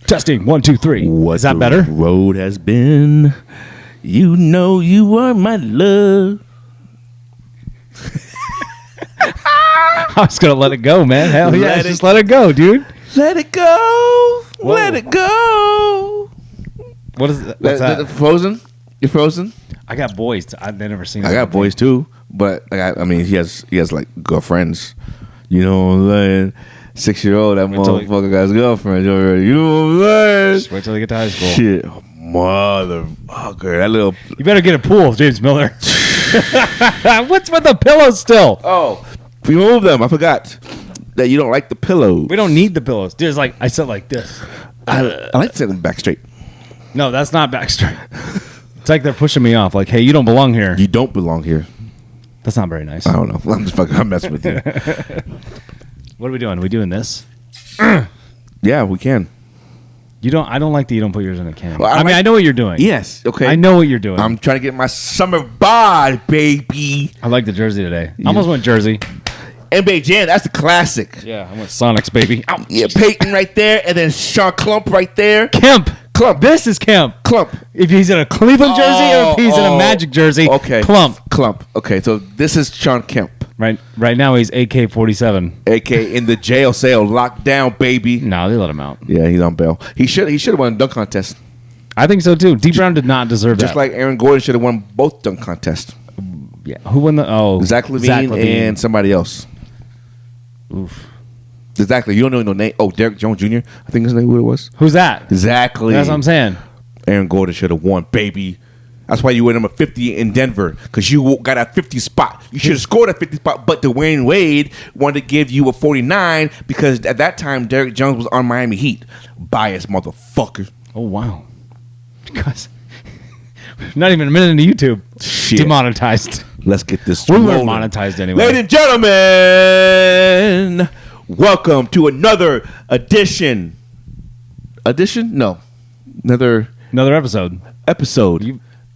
Testing 1, 2, 3. Is that better? Road has been. You know you are my love. I was gonna let it go, man. Hell yeah, just let it go, dude. Let it go. Whoa. Let it go. What is that? What's that? Frozen? You're Frozen? I got boys. I've never seen. I got boys too, but like, I mean, he has like girlfriends. You know what I'm saying? 6-year-old, that motherfucker got his girlfriend. You know what I'm saying? Just wait till they get to high school. Shit, motherfucker, that little. You better get a pool, James Miller. What's with the pillows still? Oh, remove them. I forgot that you don't like the pillows. We don't need the pillows. Dude, it's like I sit like this. I like to sit them back straight. No, that's not back straight. It's like they're pushing me off. Like, hey, you don't belong here. You don't belong here. That's not very nice. I don't know. I'm messing with you. What are we doing? Are we doing this? Yeah, we can. I don't like that you don't put yours in a can. Well, I know what you're doing. Yes. Okay. I know what you're doing. I'm trying to get my summer bod, baby. I like the jersey today. I almost went jersey. NBA Jam, that's the classic. Yeah, I went Sonics, baby. Ow. Yeah, Peyton right there, and then Sean Klump right there. Kemp. Klump. This is Kemp. Klump. If he's in a Cleveland jersey or if he's in a Magic jersey, okay. Klump. Okay, so this is Sean Kemp. Right now he's AK-47. AK in the jail cell, locked down, baby. No, they let him out. Yeah, he's on bail. He should have won a dunk contest. I think so too. D. Brown did not deserve Just that. like Aaron Gordon should have won both dunk contests. Yeah. Who won the? Oh, Zach LaVine and somebody else. Oof. Exactly. You don't know no name. Oh, Derek Jones Jr. I think his name what it was. Who's that? Exactly. That's what I'm saying. Aaron Gordon should have won, baby. That's why you were number 50 in Denver, because you got a 50 spot. You should have scored a 50 spot, but Dwayne Wade wanted to give you a 49 because at that time Derek Jones was on Miami Heat. Biased motherfucker. Oh wow. Because not even a minute into YouTube. Shit. Demonetized. Let's get this. We weren't monetized anyway. Ladies and gentlemen, welcome to another edition. No, another episode.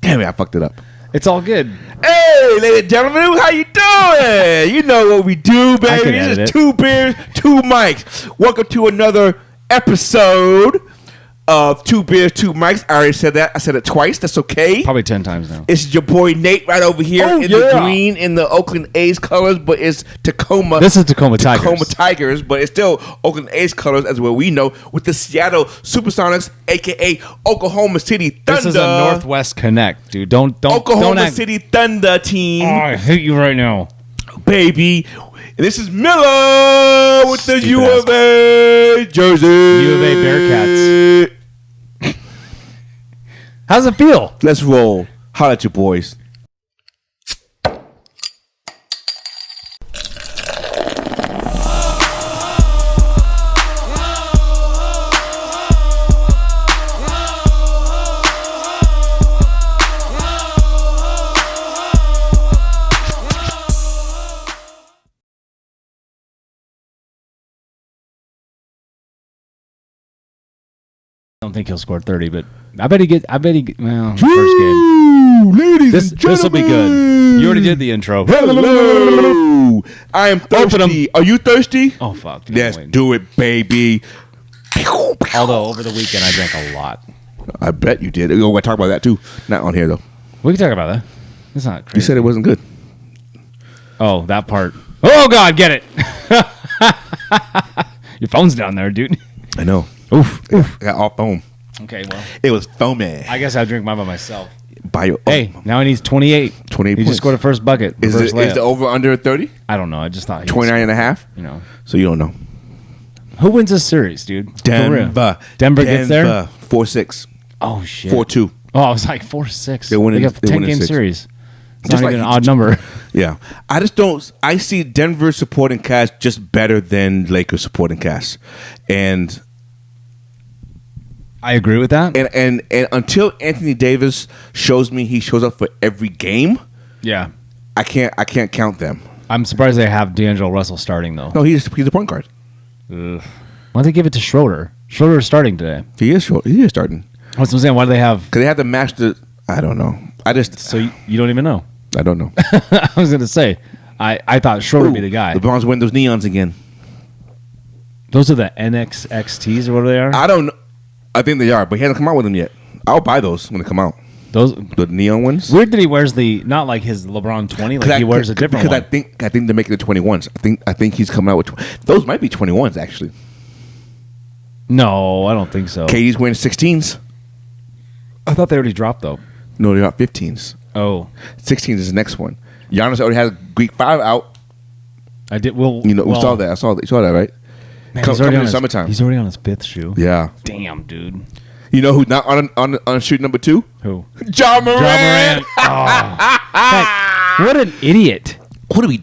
Damn it, I fucked it up. It's all good. Hey, ladies and gentlemen, how you doing? You know what we do, baby. This is 2 beers, 2 mics. Welcome to another episode of 2 beers, 2 mics. I already said that. I said it twice. That's okay. Probably 10 times now. It's your boy Nate right over here in the green in the Oakland A's colors, but it's Tacoma. This is Tacoma Tigers. Tacoma Tigers, but it's still Oakland A's colors as what we know with the Seattle Supersonics, aka Oklahoma City Thunder. This is a Northwest Connect, dude. Don't Oklahoma City Thunder team. Oh, I hate you right now, baby. And this is Miller with the U of A jersey. U of A Bearcats. How's it feel? Let's roll. Holla at your boys. I don't think he'll score 30, but I bet he well, first game. Ladies and gentlemen. This will be good. You already did the intro. Hello. I am thirsty. Are you thirsty? Oh, fuck. Dude, Let's do it, baby. Although, over the weekend, I drank a lot. I bet you did. We're going to talk about that, too. Not on here, though. We can talk about that. It's not crazy. You said it wasn't good. Oh, that part. Oh, God, get it. Your phone's down there, dude. I know. Oof. I got all foam. Okay, well. It was foamy. I guess I'll drink mine by myself. Hey, now he needs 28. 28 He points. just scored a first bucket. Is the over under 30? I don't know. I just thought 29 and a half? You know. So you don't know. Who wins this series, dude? Denver. Denver gets there? 4-6. Oh, shit. 4-2. Oh, I was like 4-6. They got a 10-game series. It's Just not even an odd number. Yeah. I just don't. I see Denver supporting cast just better than Lakers supporting cast. And I agree with that. And until Anthony Davis shows me he shows up for every game, yeah, I can't count them. I'm surprised they have D'Angelo Russell starting though. No, he's a point guard. Why don't they give it to Schroeder? Schroeder is starting today. He is starting. What's I'm saying? Why do they have? Because they have to match the. I don't know. So you don't even know. I don't know. I was gonna say, I thought Schroeder would be the guy. LeBron's wearing those neons again. Those are the NXXTs or whatever they are. I don't know. I think they are, but he hasn't come out with them yet. I'll buy those when they come out. Those the neon ones. Weird that he wears not like his LeBron 20, like he wears a different one. Because I think they're making the 21s. I think he's coming out with those might be 21s actually. No, I don't think so. KD's wearing 16s. I thought they already dropped though. No, they're not 15s. Oh, 16s is the next one. Giannis already has Greek 5 out. I did. Well, we saw that. You saw that, right? Man, Coming in the summertime. He's already on his 5th shoe. Yeah. Damn, dude. You know who's not on shoot number 2? Who? Ja Morant. Oh. What an idiot. What are we?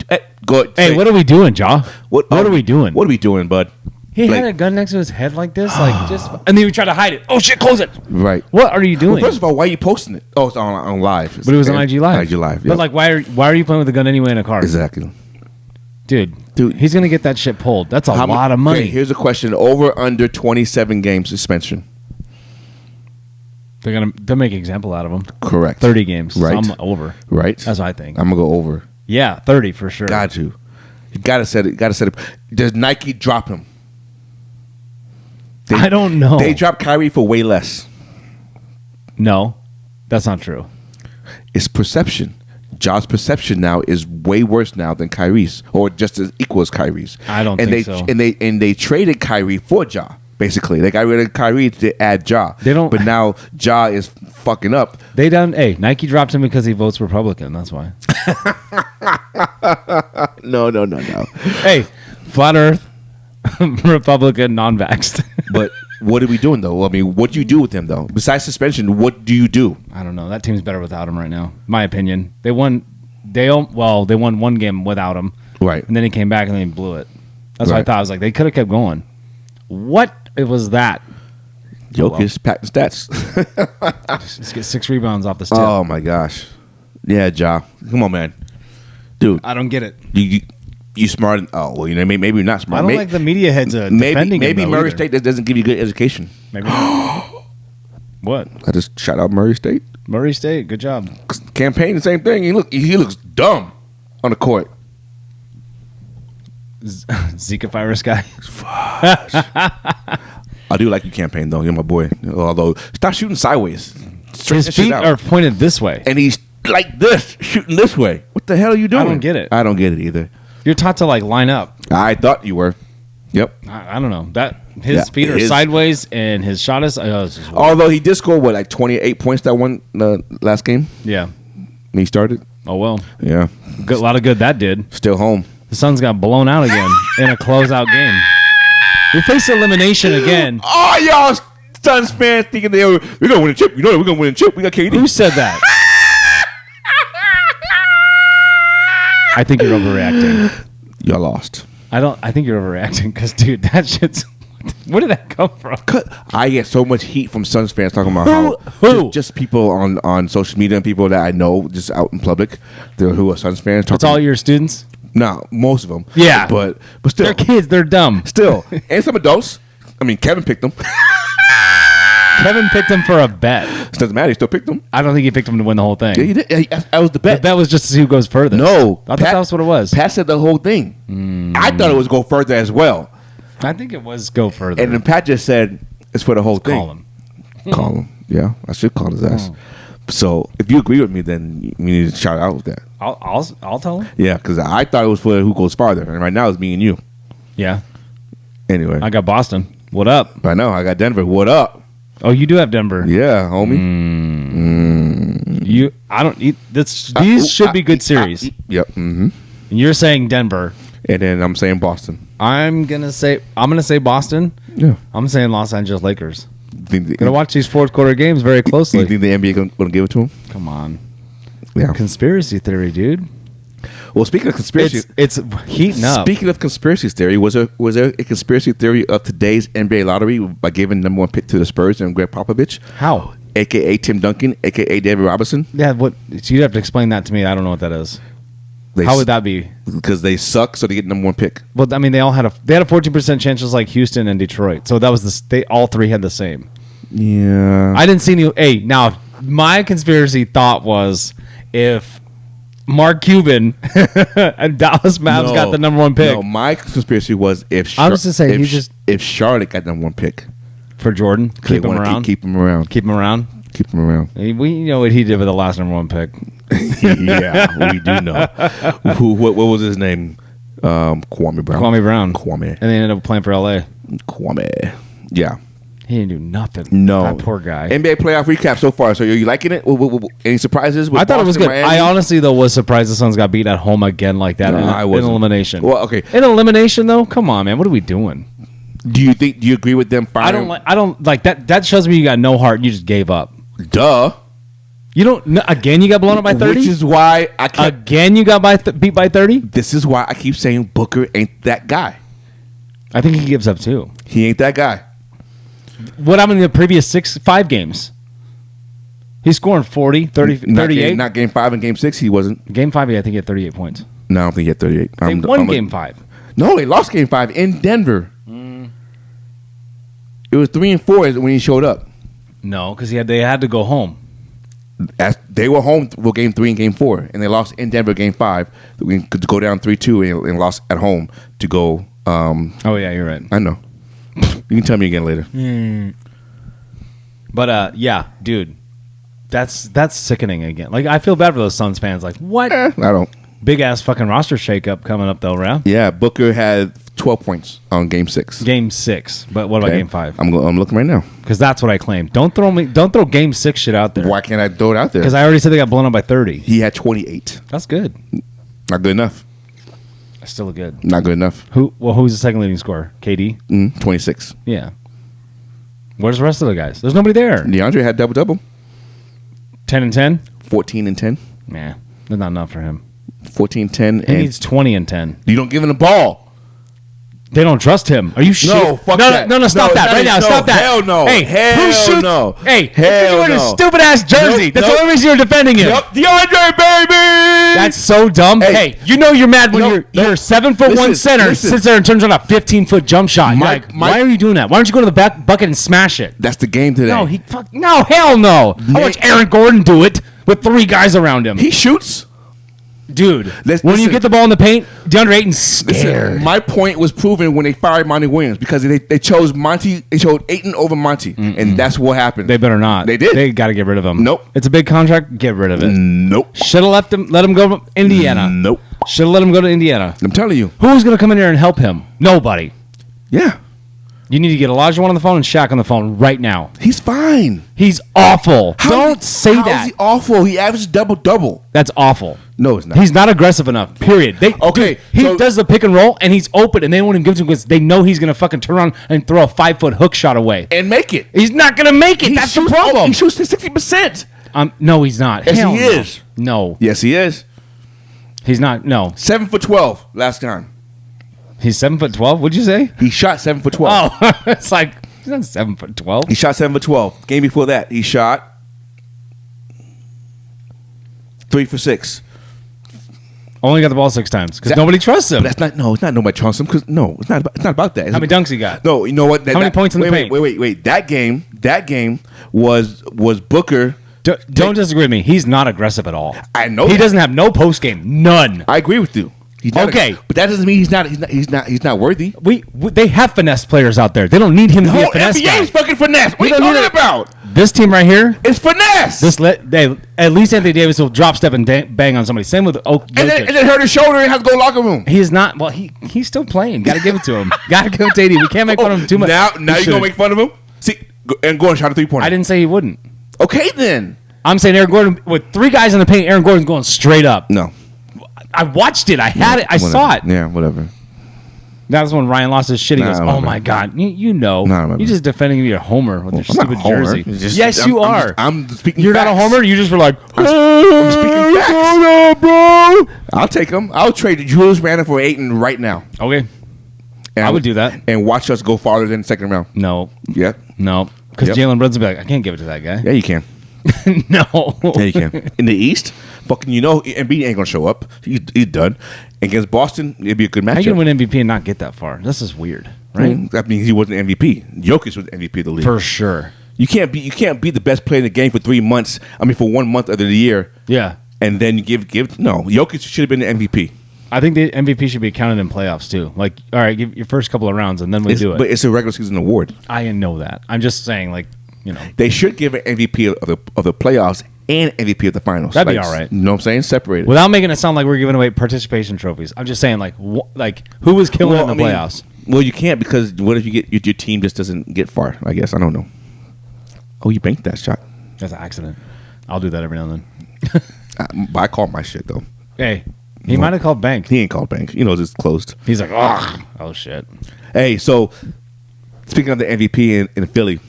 What are we doing, Ja? What are we doing? What are we doing, bud? He had a gun next to his head like this, and then he tried to hide it. Oh shit, close it. Right. What are you doing? Well, first of all, why are you posting it? Oh, it's on live. But it was on IG Live. IG Live. But like, why are you playing with a gun anyway in a car? Exactly. Dude, he's gonna get that shit pulled. That's a lot of money. Okay, here's a question: over under 27 game suspension. They'll make an example out of him. Correct. 30 games. Right. So I'm over. Right. That's what I think. I'm gonna go over. Yeah, 30 for sure. Got to. You gotta set it. Does Nike drop him? I don't know. They dropped Kyrie for way less. No, that's not true. It's perception. Ja's perception now is way worse now than Kyrie's, or just as equal as Kyrie's. I don't think so. And they traded Kyrie for Ja. Basically, they got rid of Kyrie to add Ja. They don't. But now Ja is fucking up. Nike dropped him because he votes Republican. That's why. No. Hey, flat Earth, Republican, non-vaxxed. But what are we doing though? I mean, what do you do with him though? Besides suspension, what do you do? I don't know. That team's better without him right now. My opinion. They won one game without him. Right. And then he came back and then he blew it. That's what I Right. thought. I was like, they could have kept going. What it was that? Jokic, patent stats. Just get 6 rebounds off the tip. Oh my gosh. Yeah, Ja. Come on, man. Dude. I don't get it. You smart. Maybe you're not smart. I don't like the media heads defending Maybe him, Murray either. State doesn't give you good education. Maybe not. What? I just shout out Murray State. Murray State, good job. Campaign, the same thing. He looks dumb on the court. Zika virus guy. I do like you, Campaign, though. You're my boy. Although, stop shooting sideways. Straighten His that shit feet out. are pointed this way. And he's like this, shooting this way. What the hell are you doing? I don't get it. I don't get it either. You're taught to like line up. I thought you were. Yep. I don't know. His feet are sideways and his shot is. Although he did score, 28 points that one last game? Yeah. When he started? Oh, well. Yeah. A lot of good that did. Still home. The Suns got blown out again in a closeout game. We faced elimination again. Oh, y'all Suns fans thinking we're going to win a chip. You know that we're going to win a chip. We got KD. Who said that? I think you're overreacting. Y'all lost. I think you're overreacting because, dude, that shit's. Where did that come from? I get so much heat from Suns fans talking about Who? Just people on social media and people that I know just out in public who are Suns fans. It's all your students? No, most of them. Yeah. But still. They're kids. They're dumb. Still. And some adults. I mean, Kevin picked them. Kevin picked him for a bet. It doesn't matter. He still picked them. I don't think he picked him to win the whole thing. Yeah, he did. That was the bet. The bet was just to see who goes further. No. I thought that was what it was. Pat said the whole thing. I thought it was go further as well. I think it was go further. And then Pat just said it's for the whole thing. Call him. Call him. Yeah, I should call his ass. So if you agree with me, then we need to shout out with that. I'll tell him. Yeah, because I thought it was for who goes farther, and right now it's me and you. Yeah. Anyway, I got Boston. What up? I know I got Denver. What up? Oh, you do have Denver. Yeah, homie. These should be good series. Yep. Mm-hmm. You're saying Denver. And then I'm saying Boston. I'm gonna say Boston. Yeah. I'm saying Los Angeles Lakers. Gonna Gonna watch these fourth quarter games very You closely. think the NBA gonna give it to him? Come on. Yeah. Conspiracy theory, dude. Well, speaking of conspiracy, It's heating up. Speaking of conspiracy theory, was there a conspiracy theory of today's NBA lottery by giving number 1 pick to the Spurs and Greg Popovich, How? aka Tim Duncan, aka David Robinson? Yeah. What? So you'd have to explain that to me. I don't know what that is. How would that be? Because they suck, so they get number 1 pick. Well, I mean, they had a 14% chance, just like Houston and Detroit. So that was they all three had the same. Yeah. I didn't see any. Hey, now my conspiracy thought was if Mark Cuban and Dallas Mavs got the number 1 pick. No, my conspiracy was if I was just saying if Charlotte got number 1 pick for Jordan, keep him around. Keep him around. Keep him around. Keep him around. We know what he did with the last number 1 pick. Yeah, we do know. What was his name? Kwame Brown. Kwame. And they ended up playing for LA. Kwame. Yeah. He didn't do nothing. No. That poor guy. NBA playoff recap so far. So are you liking it? Any surprises? With I thought it was Boston, good. Miami? I honestly, though, was surprised the Suns got beat at home again like that I in wasn't. elimination. Well, okay. In elimination, though? Come on, man. What are we doing? Do you agree with them firing? I don't like that. That shows me you got no heart. You just gave up. Duh. You don't. Again, you got blown up by 30? Which is why I kept... Again, you got beat by 30? This is why I keep saying Booker ain't that guy. I think he gives up, too. He ain't that guy. What happened in the previous 5 games? He's scoring 40, 30, 38. Not game 5 and game 6, he wasn't. Game 5, I think he had 38 points. No, I don't think he had 38. They won game 5. No, they lost game 5 in Denver. It was 3 and 4 when he showed up. No, because they had to go home. They were home for game 3 and game 4, and they lost in Denver game 5. We could go down 3-2 and lost at home to go. Oh, yeah, you're right. I know. You can tell me again later. But, yeah, dude, that's sickening again. Like, I feel bad for those Suns fans. Like, what? I don't. Big-ass fucking roster shakeup coming up, though, right? Yeah, Booker had 12 points on game 6. Game 6. But what about game 5? I'm looking right now. Because that's what I claim. Don't throw game 6 shit out there. Why can't I throw it out there? Because I already said they got blown up by 30. He had 28. That's good. Not good enough. Still good. Not good enough. Who's the second leading scorer? KD? 26. Yeah. Where's the rest of the guys? There's nobody there. DeAndre had double-double. 10 and 10? 14 and 10. Nah, that's not enough for him. 14, 10, He needs 20 and 10. You don't give him the ball. They don't trust him. Are you shit? No, fuck that. No, stop that right now. Stop that. Hell no. Hey, who shoots? No. Hey, hell you're wearing no. a stupid ass jersey. Nope, That's the only reason you're defending him. Yep, DeAndre, baby. That's so dumb. Hey, you know you're mad when you're 7'1" center sits there and turns on a 15-foot jump shot. Why are you doing that? Why don't you go to the back bucket and smash it? That's the game today. No, hell no. I watch Aaron Gordon do it with 3 guys around him. He shoots. Dude, when you get the ball in the paint, DeAndre Ayton's scared. Listen, my point was proven when they fired Monty Williams because they chose Monty. They chose Ayton over Monty, and that's what happened. They better not. They did. They got to get rid of him. Nope. It's a big contract. Get rid of it. Nope. Should have let him go to Indiana. Nope. Should have let him go to Indiana. I'm telling you. Who's going to come in here and help him? Nobody. Yeah. You need to get Elijah on the phone and Shaq on the phone right now. He's fine. He's awful. Don't say that. How is he awful? He averages double-double. That's awful. No, it's not. He's not aggressive enough. Period. Okay, He so- does the pick and roll, and he's open, and they don't want to give it to him because they know he's going to fucking turn around and throw a 5-foot hook shot away. And make it. He's not going to make it. That's the problem. He shoots to 60%. No, he's not. Yes, Hell he no. is. No. Yes, he is. He's not. No. 7 for 12 last time. He's 7'12". What'd you say? He shot 7 for 12. Oh, it's like he's not 7'12". He shot 7 for 12. Game before that, he shot 3 for 6. Only got the ball 6 times because nobody trusts him. But that's not. No, it's not nobody trusts him because it's not about that. How many dunks he got? No, you know what? How many points in the paint? Wait. That game was Booker. Don't disagree with me. He's not aggressive at all. I know he that. doesn't have no post game. None. I agree with you. He's not Okay. but that doesn't mean he's not worthy. They have finesse players out there. They don't need him to be a finesse guy. NBA's fucking finesse. What are you talking about? This team right here, It's finesse. at least Anthony Davis will drop step and bang on somebody. Same with Jokic. and then hurt his shoulder and have to go locker room. He is not. Well, he's still playing. Got to give it to him. Got to give it to AD. We can't make fun of him too much. Now We you should. gonna make fun of him? See, and Gordon shot a 3-pointer. I didn't say he wouldn't. Okay then. I'm saying Aaron Gordon with 3 guys in the paint. Aaron Gordon's going straight up. No. I watched it. I had it. I saw it. Yeah, whatever. That was when Ryan lost his shit. He Nah, goes, I "Oh remember. my god, you know, Nah, I remember. you're just defending your homer with your I'm not stupid a homer. jersey." It's just- Yes, you are. I'm speaking. You're facts. not a homer. You just were like, I'm speaking facts. Bro. I'll take him. I'll trade Julius Randle for Ayton right now. Okay, And I would do that. and watch us go farther than the second round. No, Yeah, because Yep. Jalen Brunson would be like, "I can't give it to that guy." yeah, you can. No, Yeah, you can. In the East, fucking, Embiid ain't gonna show up. He's done. Against Boston, it'd be a good how you matchup. gonna win MVP and not get that far? This is weird, right? That means he wasn't MVP. Jokic was MVP of the league. For sure. You can't be the best player in the game for 3 months. I mean, for 1 month of the year, Yeah, And then Jokic should have been the MVP. I think the MVP should be counted in playoffs too. Like, all right, give your first couple of rounds and then we do it. But it's a regular season award. I know that. I'm just saying, like, they should give an MVP of the playoffs and MVP of the finals. That'd be all right. You know what I'm saying? Separated. Without making it sound like we're giving away participation trophies. I'm just saying, like who was killing in the playoffs? Well, you can't, because what if your team just doesn't get far? I guess I don't know. Oh, you banked that shot. That's an accident. I'll do that every now and then. But I call my shit though. Hey, he might have called bank. He ain't called bank. It's closed. He's like, oh shit. Hey, so speaking of the MVP in Philly,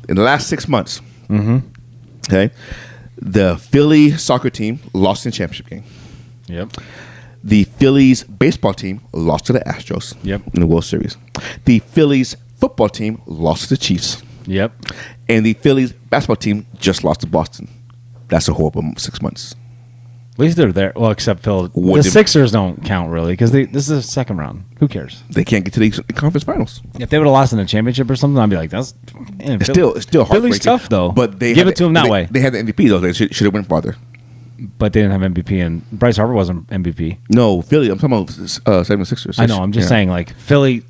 in the last 6 months, okay, the Philly soccer team lost in the championship game. Yep. The Phillies baseball team lost to the Astros. Yep. In the World Series. The Phillies football team lost to the Chiefs. Yep. And the Phillies basketball team just lost to Boston. That's a horrible 6 months. At least they're there. Well, except Phil. The Sixers don't count really because this is a second round. Who cares? They can't get to the conference finals. If they would have lost in the championship or something, I'd be like, that's it's still heartbreaking. Philly's tough though. But they give it to them that way. They had the MVP though. They should have went farther. But they didn't have MVP, and Bryce Harper wasn't MVP. No, Philly. I'm talking about 76ers. I know. I'm just saying, like Philly's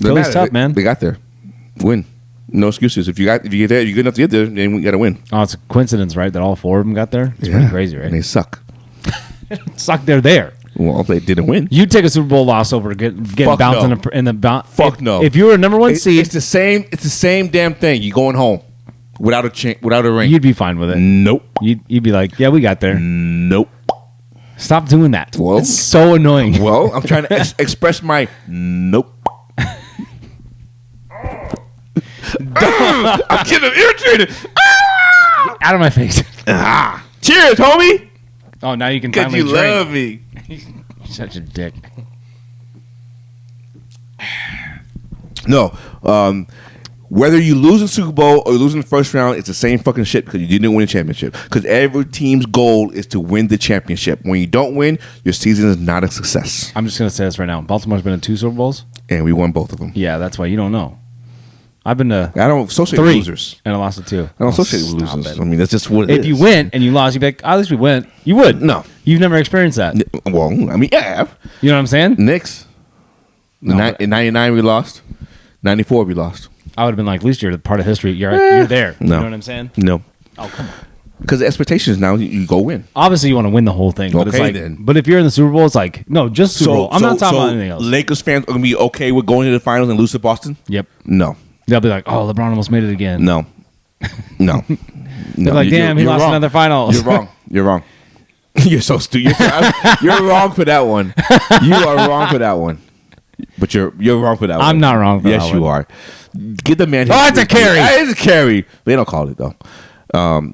tough, man. They got there. Win. No excuses. If you get there, you're good enough to get there, then we got to win. Oh, it's a coincidence, right? That all four of them got there. It's pretty crazy, right? And they suck. Suck. They're there. Well, they didn't win. You'd take a Super Bowl loss over getting bounced in the bounce. Fuck no. If you were a number one seed, it's the same. It's the same damn thing. You going home without a ring. You'd be fine with it. Nope. You'd be like, yeah, we got there. Nope. Stop doing that. Well, it's so annoying. Well, I'm trying to express my nope. I'm getting irritated. Out of my face. Cheers, homie. Oh, now you can finally drink. Because you love me. You're such a dick. No. Whether you lose the Super Bowl or you lose in the first round, it's the same fucking shit because you didn't win a championship. Because every team's goal is to win the championship. When you don't win, your season is not a success. I'm just going to say this right now. Baltimore's been in 2 Super Bowls. And we won both of them. Yeah, that's why you don't know. I've been to I don't associate 3 with losers. And I lost to 2. I don't associate with losers. I mean, that's just what it is. If you win and you lost, you'd be like, at least we went. You would. No. You've never experienced that. Well, I mean, yeah. You know what I'm saying? Knicks. No, in 99, we lost. 94, we lost. I would have been like, at least you're part of history. You're there. No. You know what I'm saying? No. Oh, come on. Because the expectation is now you go win. Obviously, you want to win the whole thing. But Okay, it's like, then. But if you're in the Super Bowl, it's like, no, just Super Bowl. I'm not talking about anything else. Lakers fans are going to be okay with going to the finals and lose to Boston? Yep. No. They'll be like, oh, LeBron almost made it again. No. No. They're like, damn, he lost another finals. You're wrong. You're wrong. You're so stupid. You're wrong for that one. You are wrong for that one. But you're wrong for that one. I'm not wrong for that one. Yes, you are. Give the man. Oh, it's a carry. It's a carry. They don't call it though.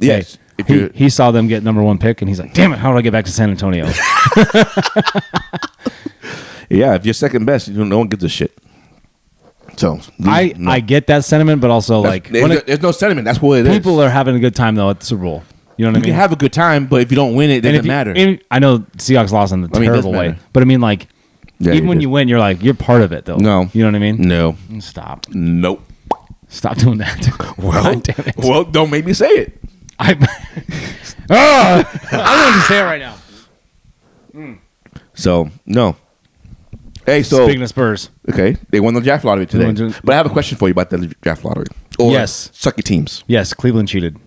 Yes. He saw them get number 1 pick, and he's like, damn it, how do I get back to San Antonio? Yeah, if you're second best, no one gives a shit. So I get that sentiment, but also there's no sentiment. That's what it is. People are having a good time though at the Super Bowl. You know what I mean? You can have a good time, but if you don't win it doesn't matter. I know Seahawks lost in the terrible way, but I mean, like, even when you win, you're like, you're part of it though. No, you know what I mean? No, stop. Nope. Stop doing that. Well, God damn it. Well, don't make me say it. I don't want to say it right now. So no. Hey, so speaking of Spurs, okay, they won the draft lottery today. But I have a question for you about the draft lottery. Or yes, sucky teams. Yes, Cleveland cheated.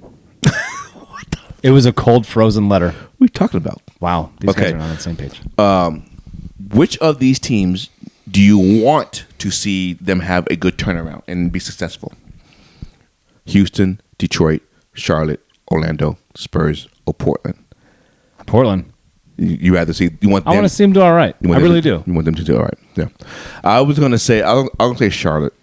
It was a cold, frozen letter. What are you talking about? Wow, these guys are not on the same page. Which of these teams do you want to see them have a good turnaround and be successful? Houston, Detroit, Charlotte, Orlando, Spurs, or Portland? Portland. You rather see? You want? I want to see them do all right. I really do. You want them to do all right? Yeah. I was gonna say I'm gonna say Charlotte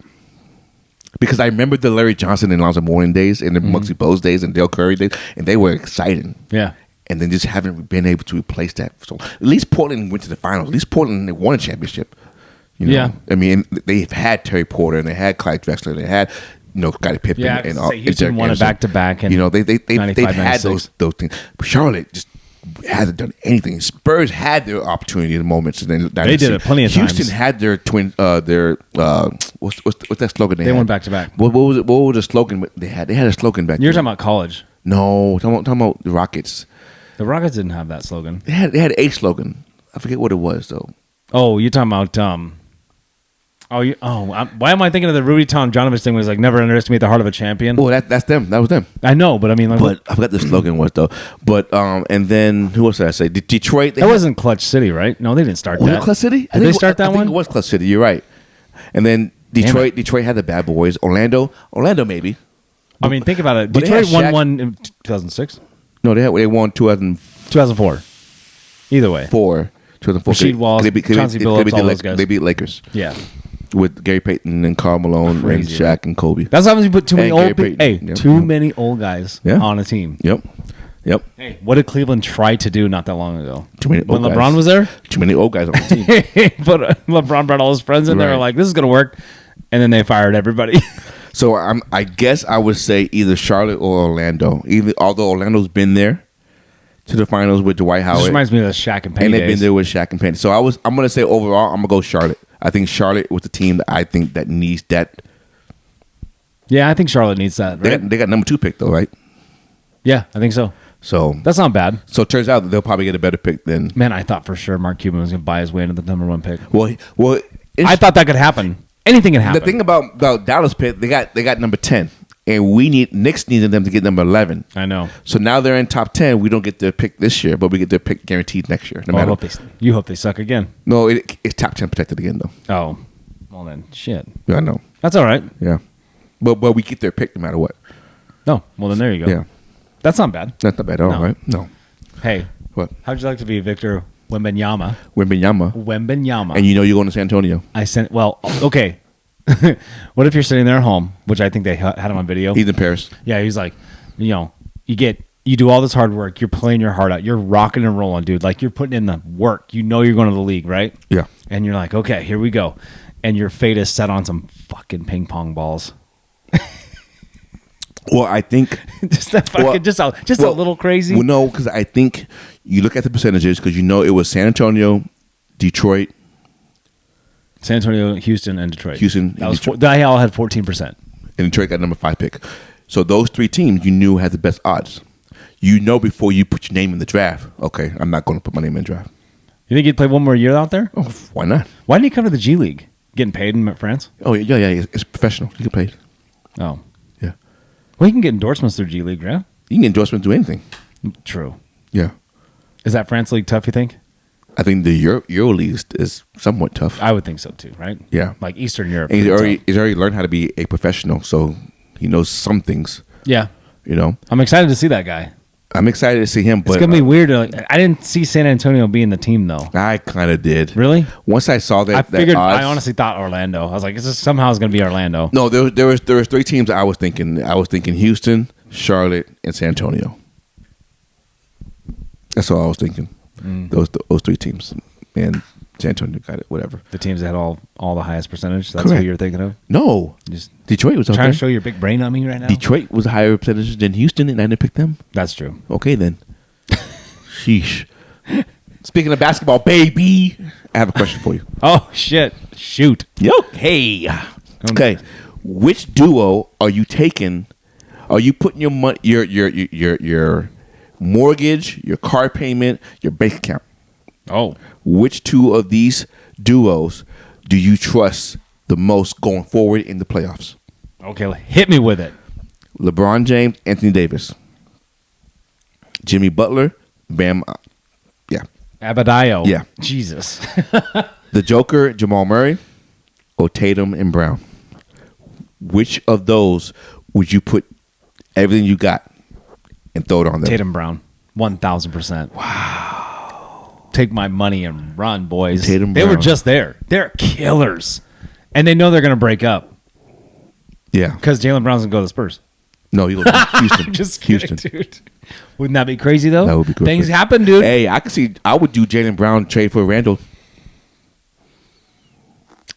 because I remember the Larry Johnson and Lonzo Mourning days and the Muggsy Bogues days and Dale Curry days, and they were exciting. Yeah. And then just haven't been able to replace that. So at least Portland went to the finals. At least Portland they won a championship. You know? Yeah. I mean, they've had Terry Porter and they had Clyde Drexler. They had Scottie Pippen and all. Houston won it back to back. They've had those things. But Charlotte just hasn't done anything. Spurs had their opportunity in moments, and then they did it plenty of times. Houston had their what's that slogan? They went back to back. What was it? What was the slogan they had? They had a slogan back. You're talking about college? No, talking about the Rockets. The Rockets didn't have that slogan. They had a slogan. I forget what it was though. Oh, you're talking about why am I thinking of the Rudy Tomjanovich thing? Was like never underestimate the heart of a champion. Well, that's them. That was them. I know, but I mean, like, but I forgot the slogan was though. But and then who else did I say? Detroit. That wasn't Clutch City, right? No, they didn't start that. Was it Clutch City? Did they start that one? I think it was Clutch City. You're right. And then Detroit had the bad boys. Orlando maybe. I mean, think about it. Detroit won one in 2006. No, they won 2004. Either way. 2004. Rasheed Wallace, Chauncey Billups, all those guys. They beat Lakers. Yeah. With Gary Payton and Karl Malone and Shaq and Kobe. That's how you put too many old people. Too many old guys on a team. Yep. Hey, what did Cleveland try to do not that long ago? Too many old when guys. LeBron was there? Too many old guys on the team. But LeBron brought all his friends in. They were like, this is going to work. And then they fired everybody. So I guess I would say either Charlotte or Orlando. Although Orlando's been there to the finals with Dwight Howard. This reminds me of the Shaq and Penny And they've days. been there with Shaq and Penny. So I'm going to say overall, I'm going to go Charlotte. I think Charlotte was the team that I think that needs that. Yeah, I think Charlotte needs that. Right? They got number 2 pick though, right? Yeah, I think so. So that's not bad. So it turns out that they'll probably get a better pick than. Man, I thought for sure Mark Cuban was going to buy his way into the number 1 pick. Well, I thought that could happen. Anything can happen. The thing about Dallas pick, they got number 10, and Knicks needed them to get number 11. I know. So now they're in top 10. We don't get their pick this year, but we get their pick guaranteed next year. You hope they suck again. No, it's top 10 protected again though. Oh, well then, shit. Yeah, I know. That's all right. Yeah, but we get their pick no matter what. No, well then there you go. Yeah, that's not bad. That's not bad at all, right? No. Hey, what? How'd you like to be Victor Wembanyama? Wembanyama. And you're going to San Antonio. Okay. What if you're sitting there at home, which I think they had him on video. He's in Paris. Yeah, he's like, you do all this hard work. You're playing your heart out. You're rocking and rolling, dude. Like you're putting in the work. You know you're going to the league, right? Yeah. And you're like, okay, here we go. And your fate is set on some fucking ping pong balls. Well, I think just a little crazy. Well, no, because I think you look at the percentages because it was San Antonio, Detroit, San Antonio, Houston, and Detroit. Detroit. They all had 14%. And Detroit got number 5 pick. So those 3 teams you knew had the best odds. You know before you put your name in the draft. Okay, I'm not going to put my name in the draft. You think he'd play one more year out there? Oh, why not? Why didn't he come to the G League? Getting paid in France? Oh yeah. It's professional. You get paid. Oh. Yeah. Well, you can get endorsements through G League, right? You can get endorsements through anything. True. Yeah. Is that France League tough, you think? I think the Euro League is somewhat tough. I would think so too, right? Yeah. Like Eastern Europe. And he's already learned how to be a professional, so he knows some things. Yeah. I'm excited to see that guy. I'm excited to see him. But it's going to be weird. I didn't see San Antonio being the team, though. I kind of did. Really? Once I saw that, I honestly thought Orlando. I was like, somehow it's going to be Orlando. No, there was 3 teams I was thinking. I was thinking Houston, Charlotte, and San Antonio. That's all I was thinking. Those 3 teams. And San Antonio got it, whatever. The teams that had all the highest percentage? That's Correct. who you're thinking of? No. Detroit was trying to show your big brain on me right now? Detroit was a higher percentage than Houston, and I didn't pick them. That's true. Okay, then. Sheesh. Speaking of basketball, baby, I have a question for you. Oh, shit. Shoot. Yo. Hey. Okay. Which duo are you taking? Are you putting your money, your mortgage, your car payment, your bank account? Oh. Which 2 of these duos do you trust the most going forward in the playoffs? Okay, hit me with it. LeBron James, Anthony Davis. Jimmy Butler, Bam. Yeah. Adebayo. Yeah. Jesus. The Joker, Jamal Murray, or Tatum and Brown? Which of those would you put everything you got and throw it on them? Tatum Brown. 1,000%. Wow. Take my money and run, boys. Tatum they Brown. were just there. They're killers. And they know they're going to break up. Yeah. Because Jaylen Brown's going to go to the Spurs. No, you go to Houston. Just kidding, Houston. dude. Wouldn't that be crazy, though? That would be good. Things happen, dude. Hey, I would do Jaylen Brown trade for Randall.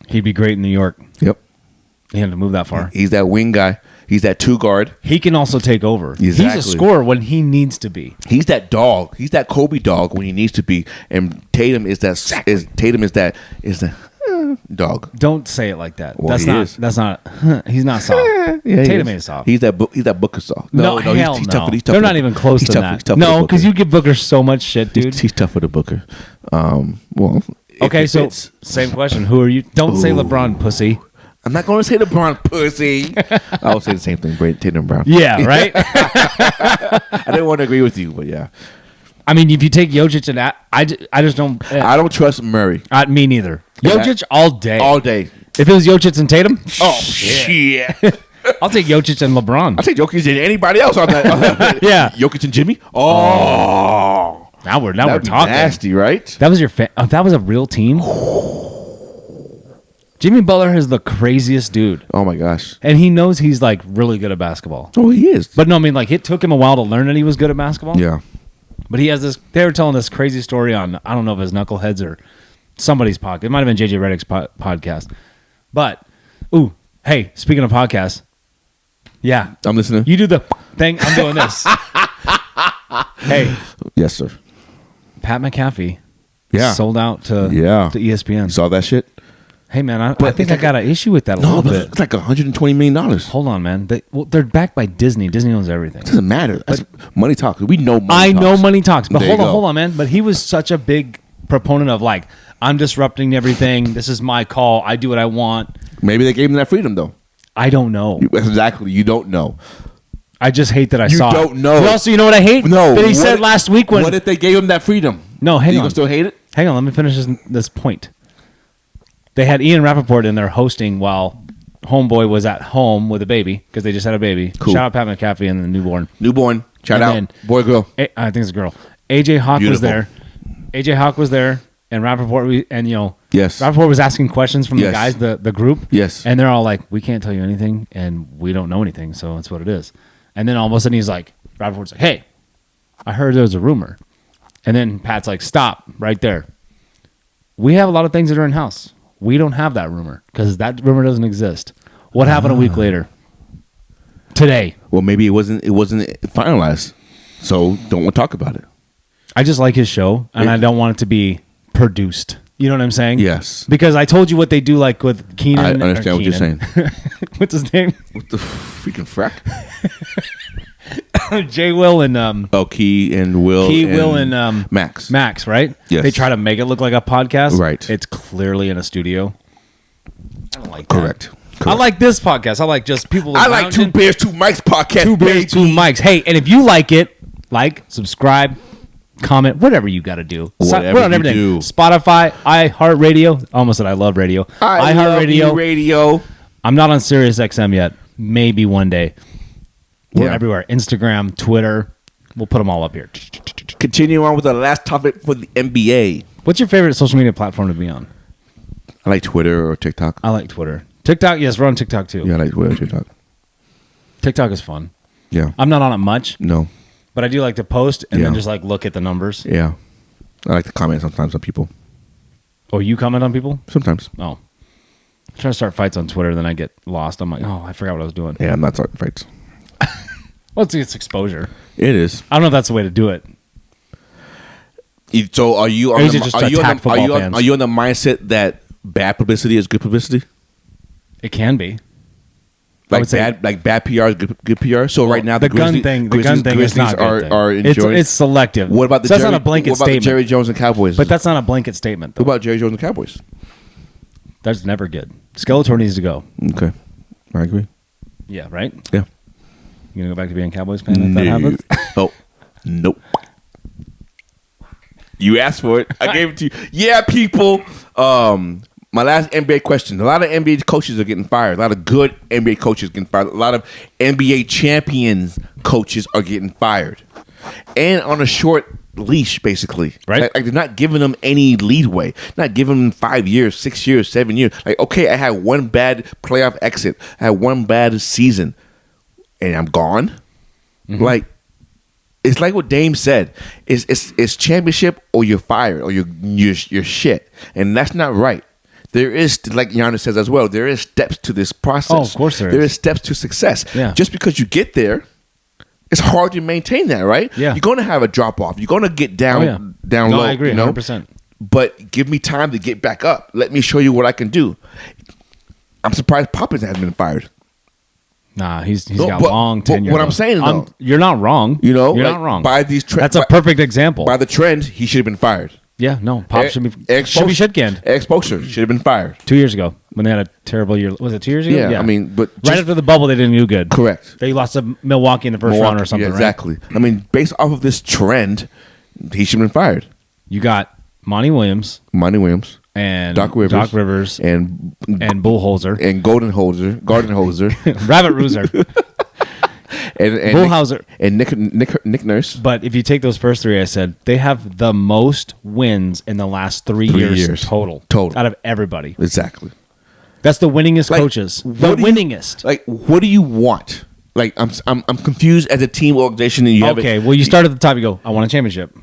He'd be great in New York. Yep. He had to move that far. He's that wing guy. He's that 2 guard. He can also take over. Exactly. He's a scorer when he needs to be. He's that dog. He's that Kobe dog when he needs to be. And Tatum is that. Dog. Don't say it like that. Well, That's not. He's not soft. Tatum ain't soft. He's that Booker soft. No, hell he's no. tougher. He's tougher. They're not even close to that. No, because you give Booker so much shit, dude. He's tougher than Booker. Well. Okay, so same question. Who are you? Don't say LeBron, pussy. I'm not going to say LeBron, pussy. I will say the same thing. Tatum Brown. Yeah, right. I didn't want to agree with you, but yeah. I mean, if you take Jokic and that, I just don't. I don't trust Murray. Me neither. Jokic all day. All day. If it was Jokic and Tatum, shit. I'll take Jokic and LeBron. I'll take Jokic and anybody else on that. Yeah. Jokic and Jimmy. Oh. Now we're talking. Nasty, right? That was your that was a real team. Jimmy Butler is the craziest dude. Oh my gosh. And he knows he's like really good at basketball. Oh, he is. But no, I mean, like it took him a while to learn that he was good at basketball. Yeah. But he has this. They were telling this crazy story on, I don't know if it's Knuckleheads or somebody's podcast. It might have been JJ Redick's podcast. But, hey, speaking of podcasts, yeah, I'm listening. You do the thing. I'm doing this. Hey, yes, sir. Pat McAfee. Yeah. Sold out to ESPN. You saw that shit? Hey, man, I think I got an issue with that a little bit. It's like $120 million. Hold on, man. They're backed by Disney. Disney owns everything. It doesn't matter. Money talks. We know money I talks. know money talks. But hold on, man. But he was such a big proponent of like, I'm disrupting everything. This is my call. I do what I want. Maybe they gave him that freedom, though. I don't know. Exactly. You don't know. I just hate that I saw it. You don't know. Also, you know what I hate? No. That he said last week when... What if they gave him that freedom? No, hang on. You still hate it? Hang on. Let me finish this point. They had Ian Rappaport in there hosting while Homeboy was at home with a baby because they just had a baby. Cool. Shout out Pat McAfee and the newborn. Shout out. Boy, girl. I think it's a girl. AJ Hawk was there. AJ Hawk was there. And Rappaport, yes. Rappaport was asking questions from the guys, the group. Yes. And they're all like, we can't tell you anything, and we don't know anything, so that's what it is. And then all of a sudden he's like, Rappaport's like, hey, I heard there was a rumor. And then Pat's like, stop right there. We have a lot of things that are in-house. We don't have that rumor because that rumor doesn't exist. What happened a week later? Today. Well, maybe it wasn't finalized, so don't want to talk about it. I just like his show, and I don't want it to be produced. You know what I'm saying? Yes. Because I told you what they do, like with Keenan. I understand what you're saying. What's his name? What the freaking frack? Jay Will and Key and Will. Will and Max. Max, right? Yes. They try to make it look like a podcast. Right. It's clearly in a studio. I don't like that. Correct. I like this podcast. I like just people. I like Two Bears, Two Mics podcast. Two Bears, Two Mics. Hey, and if you like it, subscribe, comment, whatever you got to do. We're on everything. Spotify, iHeartRadio. Almost said I love radio. iHeartRadio. Radio. I'm not on Sirius XM yet. Maybe one day. We're everywhere. Instagram, Twitter. We'll put them all up here. Continue on with the last topic for the NBA. What's your favorite social media platform to be on? I like Twitter or TikTok. I like Twitter. TikTok, yes, we're on TikTok too. Yeah, I like Twitter or TikTok. TikTok is fun. Yeah. I'm not on it much. No. But I do like to post and then just like look at the numbers. Yeah. I like to comment sometimes on people. Oh, you comment on people? Sometimes. Oh. I'm trying to start fights on Twitter, then I get lost. I'm like, oh, I forgot what I was doing. Yeah, I'm not starting fights. Well, it's exposure. It is. I don't know if that's the way to do it. So are you on the mindset that bad publicity is good publicity? It can be. Like bad PR is good PR. So right now the gun thing is not good. Are enjoying. It's selective. What about that's not a blanket statement. Jerry Jones and Cowboys? But that's not a blanket statement. Though. What about Jerry Jones and Cowboys? That's never good. Skeletor needs to go. Okay, I agree. Yeah. Right. Yeah. You gonna go back to being a Cowboys fan if that happens? Oh, nope. You asked for it. I gave it to you. Yeah, people. My last NBA question. A lot of NBA coaches are getting fired. A lot of good NBA coaches getting fired. A lot of NBA champions coaches are getting fired. And on a short leash, basically. Right. Like they're not giving them any leadway. Not giving them 5 years, 6 years, 7 years. Like, okay, I had one bad playoff exit. I had one bad season. And I'm gone. Mm-hmm. Like, it's like what Dame said. It's championship or you're fired or you're shit. And that's not right. There is, like Giannis says as well, there is steps to this process. Oh, of course there is. There is steps to success. Yeah. Just because you get there, it's hard to maintain that, right? Yeah. You're going to have a drop off. You're going to get down low. I agree, 100%. but give me time to get back up. Let me show you what I can do. I'm surprised Poppins hasn't been fired. Nah, he's got long tenure. What I'm saying, though, you're not wrong. You know, you're like, not wrong. By these that's a perfect example. By the trend, he should have been fired. Yeah, no, Pop should be shit-canned. Exposure should have been fired 2 years ago when they had a terrible year. Was it 2 years ago? Yeah. I mean, but right after the bubble, they didn't do good. Correct. They lost to Milwaukee in the first round or something. Yeah, exactly. Right? I mean, based off of this trend, he should have been fired. You got Monty Williams, and Doc Rivers, and Bullholzer, and Gardenholzer, Rabbit Roozer. And Bullhauser and Nick Nurse. But if you take those first three, I said they have the most wins in the last 3 years total out of everybody. Exactly. That's the winningest coaches. The winningest. What do you want? Like I'm confused as a team organization. And you start at the top. You go, I want a championship.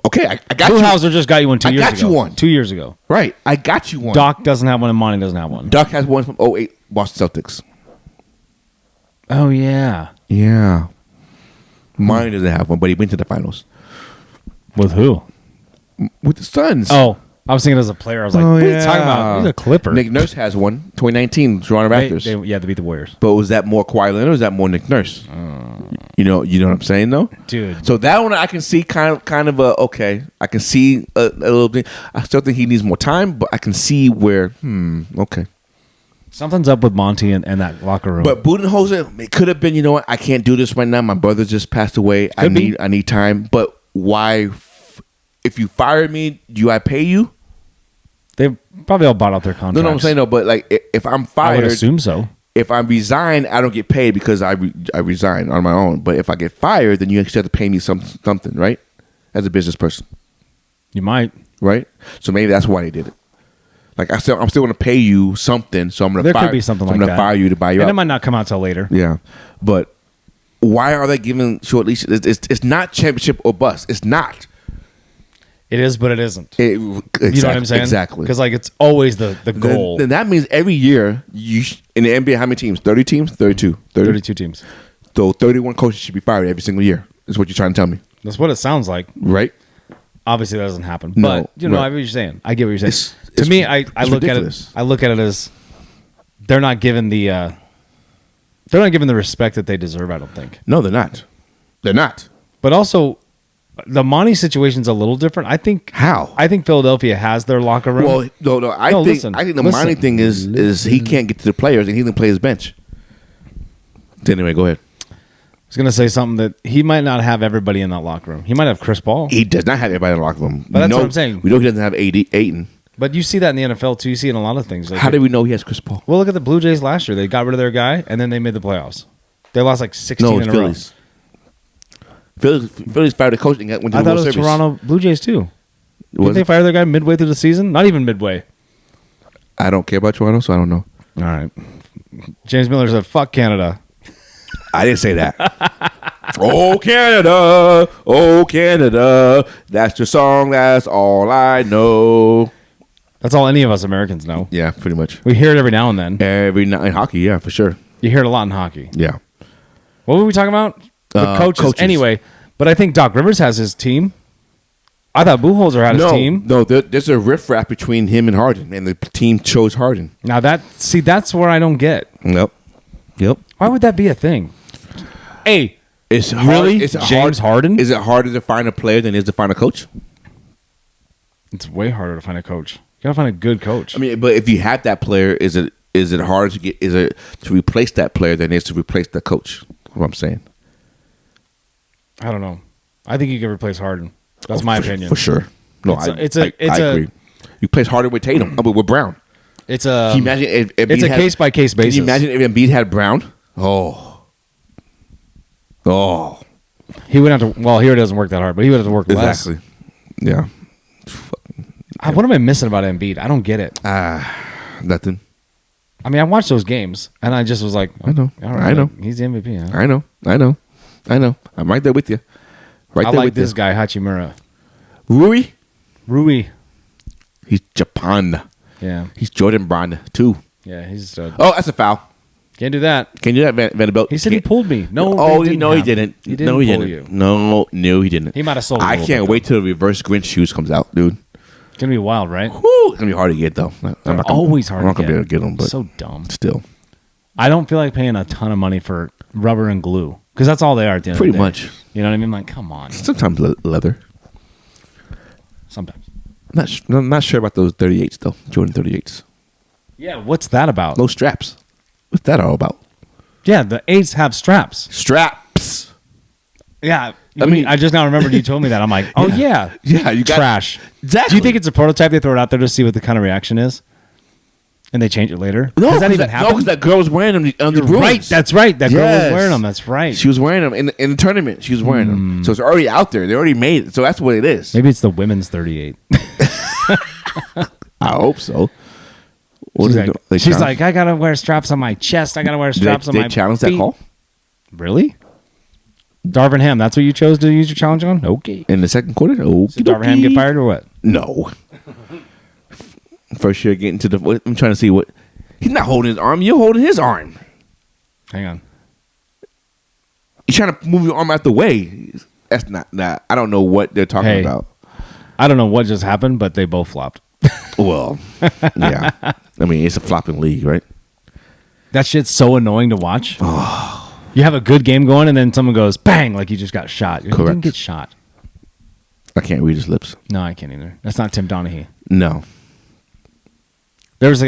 Okay, I got Bullhauser you. Just got you one 2 years ago. I got you one 2 years ago. Right, I got you one. Doc doesn't have one, and Monty doesn't have one. Doc has one from 2008 Boston Celtics. Oh yeah. Yeah. Mine doesn't have one, but he went to the finals. With who? With the Suns. Oh, I was thinking as a player. I was like, what are you talking about? He's a Clipper. Nick Nurse has one. 2019 Toronto Raptors. They beat the Warriors. But was that more Kawhi Leonard or was that more Nick Nurse? You know what I'm saying, though? Dude. So that one I can see kind of okay. I can see a little bit. I still think he needs more time, but I can see where, okay. Something's up with Monty and that locker room. But Budenholzer, it could have been, you know what, I can't do this right now. My brother just passed away. I need time. But why, if you fired me, do I pay you? They probably all bought out their contracts. No, I'm saying no, but like if I'm fired. I would assume so. If I resign, I don't get paid because I resign on my own. But if I get fired, then you actually have to pay me something, right? As a business person. You might. Right? So maybe that's why they did it. Like I'm still going to pay you something, so I'm going to fire. There could be something like that. I'm going to fire you to buy you out. And it might not come out till later. Yeah, but why are they giving short leashes? It's not championship or bust. It's not. It is, but it isn't. You know what I'm saying? Exactly. Because like it's always the goal. Then that means every year in the NBA, how many teams? 30 teams? 32. 32 teams. So 31 coaches should be fired every single year. Is what you're trying to tell me? That's what it sounds like. Right. Obviously, that doesn't happen. No, but I get what you're saying. I get what you're saying. To me, I look ridiculous. At it. I look at it as they're not given the respect that they deserve. I don't think. No, they're not. They're not. But also, the Monty situation's a little different. I think. How? I think Philadelphia has their locker room. Well, no. I think the Monty thing is he can't get to the players and he can play his bench. Anyway, go ahead. I was going to say something that he might not have everybody in that locker room. He might have Chris Paul. He does not have everybody in the locker room. But that's what I'm saying. We know he doesn't have Ayton. But you see that in the NFL, too. You see it in a lot of things. How do we know he has Chris Paul? Well, look at the Blue Jays last year. They got rid of their guy, and then they made the playoffs. They lost like 16 in a row. Phillies fired the coach and went to the World Series. I thought it was Toronto Blue Jays, too. Didn't they fire their guy midway through the season? Not even midway. I don't care about Toronto, so I don't know. All right. James Miller said, fuck Canada. I didn't say that. Oh, Canada, that's your song, that's all I know. That's all any of us Americans know. Yeah, pretty much. We hear it every now and then. Every night in hockey, yeah, for sure. You hear it a lot in hockey. Yeah. What were we talking about? The coaches. Anyway, but I think Doc Rivers has his team. I thought Bullholzer had his team. No, there's a riffraff between him and Harden, and the team chose Harden. Now that's where I don't get. Yep. Why would that be a thing? Hey, it's James Harden? Is it harder to find a player than it is to find a coach? It's way harder to find a coach. You gotta find a good coach. I mean, but if you have that player, is it harder to get? Is it to replace that player than it is to replace the coach? What I'm saying. I don't know. I think you can replace Harden. That's my opinion for sure. No, I agree. You replace Harden with Tatum, with Brown. It's a. Can you imagine if it's a case by case basis. Can you imagine if Embiid had Brown? He would have to. Well, here it doesn't work that hard, but he would have to work less. Exactly. Yeah. What am I missing about Embiid? I don't get it. Nothing. I mean, I watched those games, and I just was like, I know. All right, I know. He's the MVP. Huh? I know. I'm right there with you. I like this guy, Hachimura. Rui. He's Japan. Yeah. He's Jordan Brand, too. Yeah, he's... oh, that's a foul. Can't do that. Can you do that, Vanderbilt? He said he pulled me. No, he didn't. He didn't pull you. No, he didn't. He might have sold. I can't wait till the reverse Grinch shoes comes out, dude. gonna be wild, right? Whew, it's gonna be hard to get though. Always hard. I'm not to gonna be able to get them, but so dumb. still, I don't feel like paying a ton of money for rubber and glue because that's all they are. At the end pretty of the day. much. You know what I mean? Like, come on. Sometimes leather. Sometimes. I'm not sure about those 38s though. Jordan 38s. Yeah. What's that about? No straps. What's that all about? Yeah, the 8s have straps. Straps. Yeah. I mean, I just now remembered you told me that. I'm like, oh yeah. Yeah, you got trash. Exactly. Do you think it's a prototype? They throw it out there to see what the kind of reaction is, and they change it later. No, Does that even happen? No, because that girl was wearing them on the Bruins. Right. That's right. That girl Yes. was wearing them. That's right. She was wearing them in the tournament. She was wearing them, so it's already out there. They already made it. So that's what it is. Maybe it's the women's 38. I hope so. She's like, I gotta wear straps on my chest. I gotta wear straps on my feet. They challenged that call Really? Darvin Ham, that's what you chose to use your challenge on? Okay. in the second quarter. Did Darvin Ham get fired or what? No. First year getting to the. I'm trying to see what. He's not holding his arm. You're holding his arm. Hang on. You're trying to move your arm out the way. That's not. I don't know what they're talking about. I don't know what just happened, but they both flopped. Well, yeah. I mean, it's a flopping league, right? That shit's so annoying to watch. You have a good game going, and then someone goes, bang, like you just got shot. You didn't get shot. I can't read his lips. No, I can't either. That's not Tim Donaghy. No. There was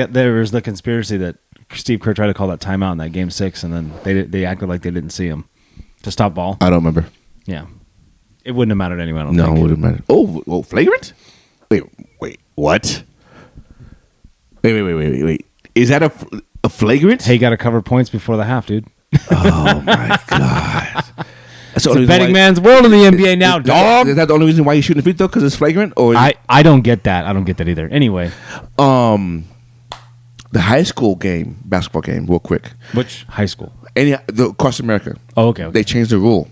the conspiracy that Steve Kerr tried to call that timeout in that game 6, and then they acted like they didn't see him to stop ball. I don't remember. Yeah. It wouldn't have mattered anyway, I don't No, think. it wouldn't matter. Oh, flagrant? Wait, what? Wait. Is that a flagrant? Hey, you got to cover points before the half, dude. Oh, my God. That's It's a betting man's world in the NBA now, dog. Is that the only reason why you're shooting free throw? Because it's flagrant? Or I don't get that. I don't get that either. Anyway. The high school game, basketball game, real quick. Which high school? Across America. Oh, okay. They changed the rule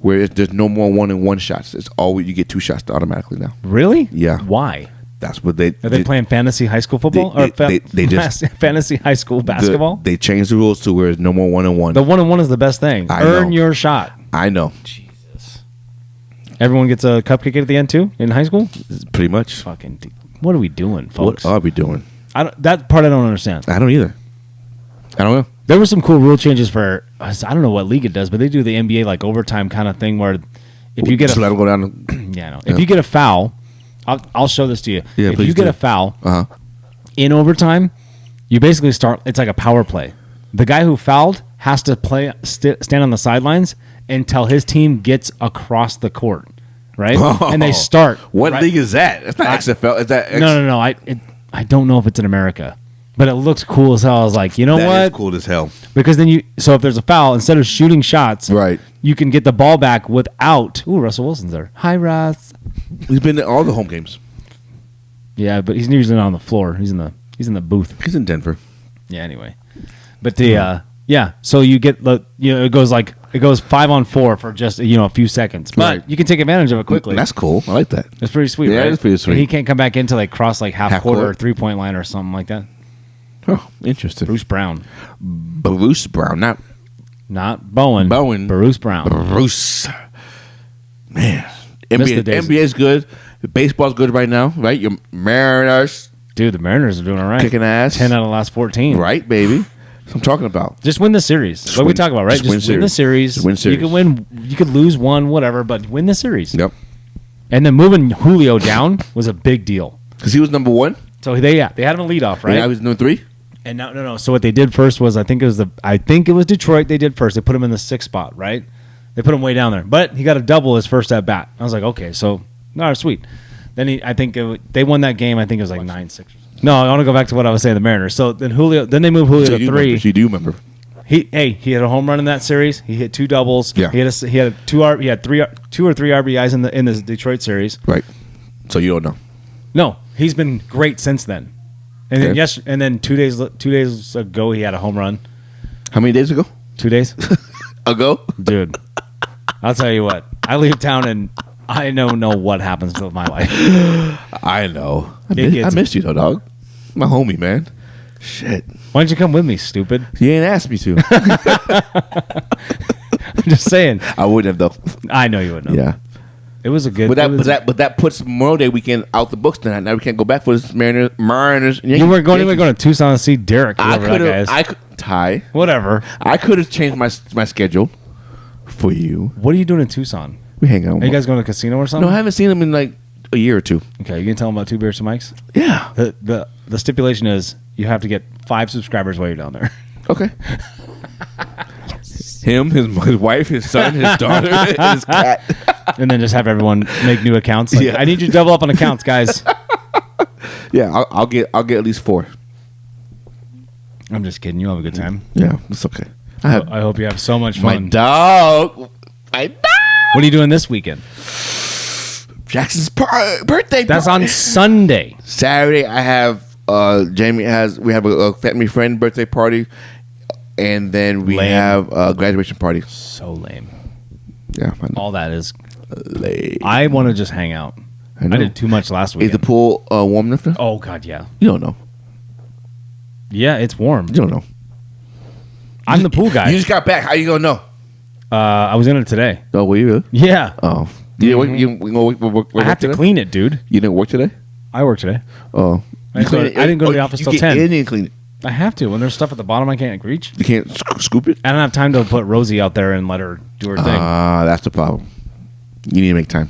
where there's no more 1-and-1 shots. It's always you get 2 shots automatically now. Really? Yeah. Why? That's what they Are they playing fantasy high school football they just fantasy high school basketball? They changed the rules to where it's no more 1-and-1. The 1-on-1 is the best thing. Earn your shot. I know. Jesus. Everyone gets a cupcake at the end too in high school? Pretty much. Fucking. What are we doing, folks? What are we doing? That part I don't understand. I don't either. I don't know. There were some cool rule changes for I don't know what league it does, but they do the NBA like overtime kind of thing where if you get just let them go down. yeah, no. If you get a foul, I'll show this to you. Yeah, if you get a foul in overtime, you basically start. It's like a power play. The guy who fouled has to stand on the sidelines until his team gets across the court, right? Oh, and they start. What right? league is that? It's not XFL. Is that No. I don't know if it's in America, but it looks cool as hell. I was like, you know what? That is cool as hell. Because then so if there's a foul, instead of shooting shots, right, you can get the ball back without. Ooh, Russell Wilson's there. Hi, Russ. He's been in all the home games. Yeah, but he's usually not on the floor. He's in the booth. He's in Denver. Yeah. Anyway, but so you get it goes 5-on-4 for just a few seconds, but Right. you can take advantage of it quickly. That's cool. I like that. It's pretty sweet. Yeah, right? it's pretty sweet. And he can't come back into cross half quarter court. or 3-point line or something like that. Oh, interesting. Bruce Brown, not Bowen. Bruce Brown. Bruce. Man, Miss the days. NBA is good. Baseball's good right now, right? Your Mariners, Dude, the Mariners are doing all right. kicking ass. 10 out of the last 14. Right, baby. That's what I'm talking about. Just win the series. That's what we talk about, right? Just win the series. Just win series. You can win. You could lose one, whatever, but win the series. Yep. And then moving Julio down was a big deal. Because he was number 1. So they had him a leadoff, right? And I was number 3. And no. So what they did first was I think it was Detroit. They did first. They put him in the 6th spot, right? They put him way down there, but he got a double his first at bat. I was like, okay, so all right, sweet. Then they won that game. I think it was like 9-6. No, I want to go back to what I was saying. The Mariners. So then Then they moved Julio to 3. You do remember? He had a home run in that series. He hit 2 doubles. Yeah. He had 2 or 3 RBIs in the Detroit series. Right. So you don't know. No, he's been great since then. And Okay. then 2 days ago he had a home run. How many days ago? 2 days Ago? dude. I'll tell you what. I leave town and I don't know what happens with my life. I know. I gets- missed you though, dog. My homie, man. Shit. Why don't you come with me, stupid? You ain't asked me to. I'm just saying. I wouldn't have though. I know you wouldn't. Yeah. It was a good. But that puts Memorial Day weekend out the books tonight. Now we can't go back for this Mariners. You were going to Tucson to see Derek. I could Ty. Whatever. I could have changed my schedule for you. What are you doing in Tucson? We hang out. Are you guys going to a casino or something? No, I haven't seen them in like a year or two. Okay, you can tell them about 2 Beers, 2 Mics? Yeah. The stipulation is you have to get 5 subscribers while you're down there. Okay. Him, his wife, his son, his daughter, his cat. And then just have everyone make new accounts. Like, Yeah. I need you to double up on accounts, guys. Yeah, I'll get at least 4. I'm just kidding. You'll have a good time. Yeah, it's okay. I hope you have so much My fun. dog. What are you doing this weekend? Jackson's birthday. That's on Sunday. Saturday. I have we have a family friend birthday party, and then we have a graduation party. So lame. Yeah, I know. All that is Lame. I want to just hang out. I did too much last week. Is the pool warm enough? Oh God, yeah. You don't know. Yeah, it's warm. You don't know. I'm the pool guy. You just got back. How you gonna know? I was in it today. Oh, were you really? Yeah. Oh. You work I have to today? clean it, dude. You didn't work today? I work today. Oh. I didn't go to the office till 10. You didn't clean it. I have to. When there's stuff at the bottom I can't reach. You can't scoop it? I don't have time to put Rosie out there and let her do her thing. That's the problem. You need to make time.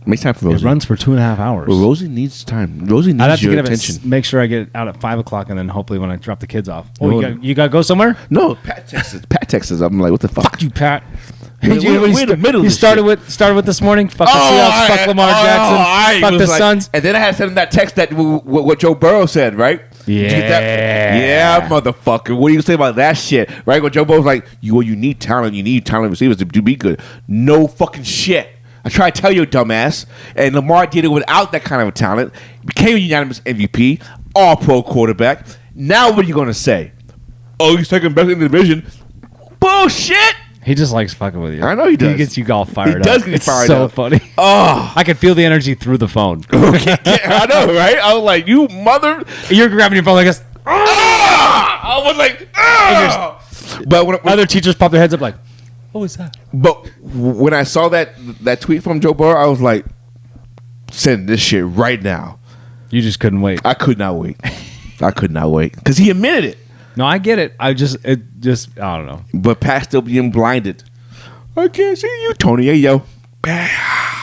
Make time for It Rosie. runs for 2.5 hours. Well, Rosie needs time. Rosie I'd have needs to your get up attention. and make sure I get out at 5 o'clock, and then hopefully when I drop the kids off. Oh, No. you got to go somewhere? No, Pat texted. I'm like, what the fuck? Fuck you, Pat. We're in the middle of You this started shit. with this morning. Fuck the Seahawks. Fuck Lamar Jackson. Fuck the Suns. And then I had sent him that text that what Joe Burrow said, right? Did you get that? Yeah, motherfucker. What do you say about that shit? Right? When Joe Burrow's like, you need talent. You need talent receivers to be good. No fucking shit. I try to tell you, dumbass. And Lamar did it without that kind of a talent. Became a unanimous MVP, all-pro quarterback. Now what are you going to say? Oh, he's second best in the division. Bullshit. He just likes fucking with you. I know he does. He gets you all fired up. He does get you fired so up. funny. Oh. I could feel the energy through the phone. I know, right? I was like, you mother. You're grabbing your phone like this. I was like, but when Other teachers pop their heads up like, what was that? But when I saw that tweet from Joe Burrow, I was like, send this shit right now. You just couldn't wait. I could not wait. Because he admitted it. No, I get it. I don't know. But Pat's still being blinded. I can't see you, Tony Yayo.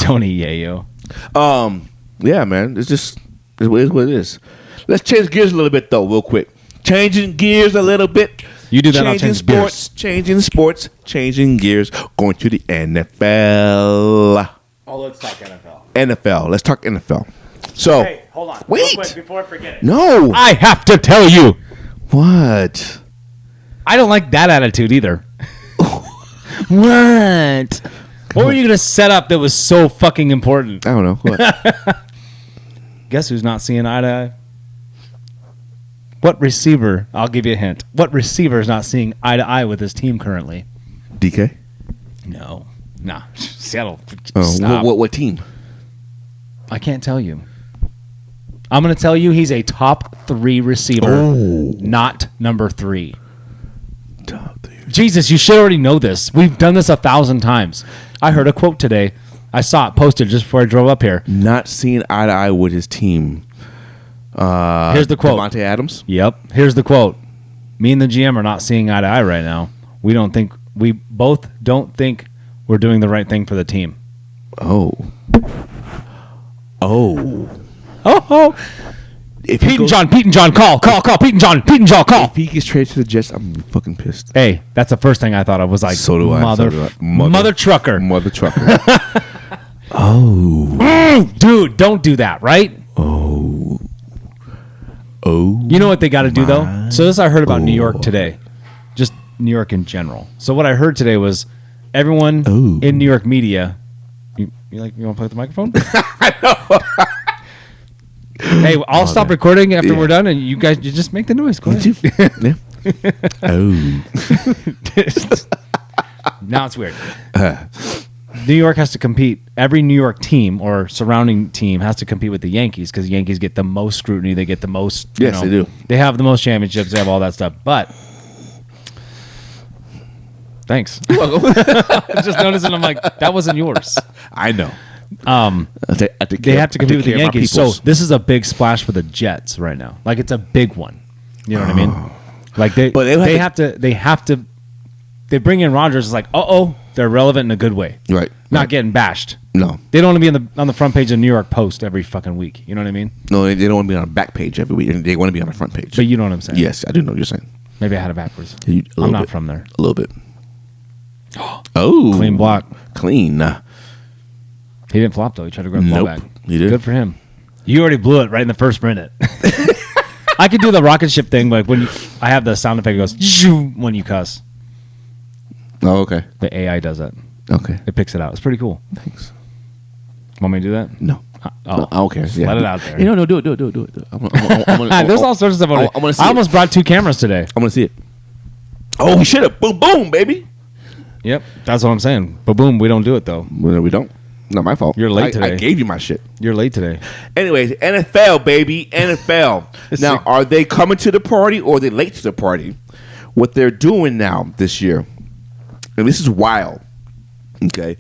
Tony Yayo. Yeah, man. It's just it is what it is. Let's change gears a little bit though, real quick. Changing gears a little bit. You do that, I'll change gears. Changing sports, changing gears. Going to the NFL. Oh, let's talk NFL. NFL. Let's talk NFL. So, Hey, hold on. Wait. Real quick, before I forget it. no. I have to tell you. What? I don't like that attitude either. What? What were you going to set up that was so fucking important? I don't know. What? Guess who's not seeing eye to eye? What receiver? I'll give you a hint. What receiver is not seeing eye to eye with his team currently? DK? No. Nah. Seattle. Oh, Stop. what team? I can't tell you. I'm going to tell you he's a top 3 receiver, not number 3. Jesus, you should already know this. We've done this 1,000 times. I heard a quote today. I saw it posted just before I drove up here. Not seeing eye to eye with his team. Here's the quote. Devontae Adams? Yep. Here's the quote. Me and the GM are not seeing eye to eye right now. We both don't think we're doing the right thing for the team. Oh. If Pete and John, call. Pete and John, call. If he gets traded to the Jets, I'm fucking pissed. Hey, that's the first thing I thought of was like, So do I. Mother trucker. Mother trucker. Oh. Dude, don't do that, right? Oh. You know what they got to do, though? So this I heard about New York today. Just New York in general. So what I heard today was everyone in New York media. You want to play with the microphone? Hey, I'll stop recording after we're done, and you just make the noise. Go ahead. Now it's weird. New York has to compete. Every New York team or surrounding team has to compete with the Yankees because the Yankees get the most scrutiny. They get the most. Yes, they do. They have the most championships. They have all that stuff. But thanks. Just noticing, I'm like, that wasn't yours. I know. They have to compete with the Yankees. So this is a big splash for the Jets right now. Like it's a big one. You know what I mean? Like they bring in Rodgers. It's like, they're relevant in a good way. Right. Not getting bashed. No. They don't want to be on the front page of New York Post every fucking week. You know what I mean? No, they don't want to be on the back page every week. They want to be on the front page. But you know what I'm saying? Yes, I do know what you're saying. Maybe I had it backwards. I'm not from there. A little bit. Oh. Clean block. Clean. He didn't flop, though. He tried to grab the ball back. He did. Good for him. You already blew it right in the first minute. I could do the rocket ship thing, like when I have the sound effect that goes zoom when you cuss. Oh, okay. The AI does that. Okay. It picks it out. It's pretty cool. Thanks. Want me to do that? No. No, I don't care. Yeah. Let it out there. No, do it. There's all sorts of stuff on it. I almost brought 2 cameras today. I'm going to see it. Oh, we should have. Boom, boom, baby. Yep. That's what I'm saying. But boom, we don't do it, though. Well, we don't. Not my fault. You're late today. I gave you my shit. You're late today. Anyways, NFL, baby. NFL. Now, are they coming to the party or are they late to the party? What they're doing now this year, and this is wild, okay?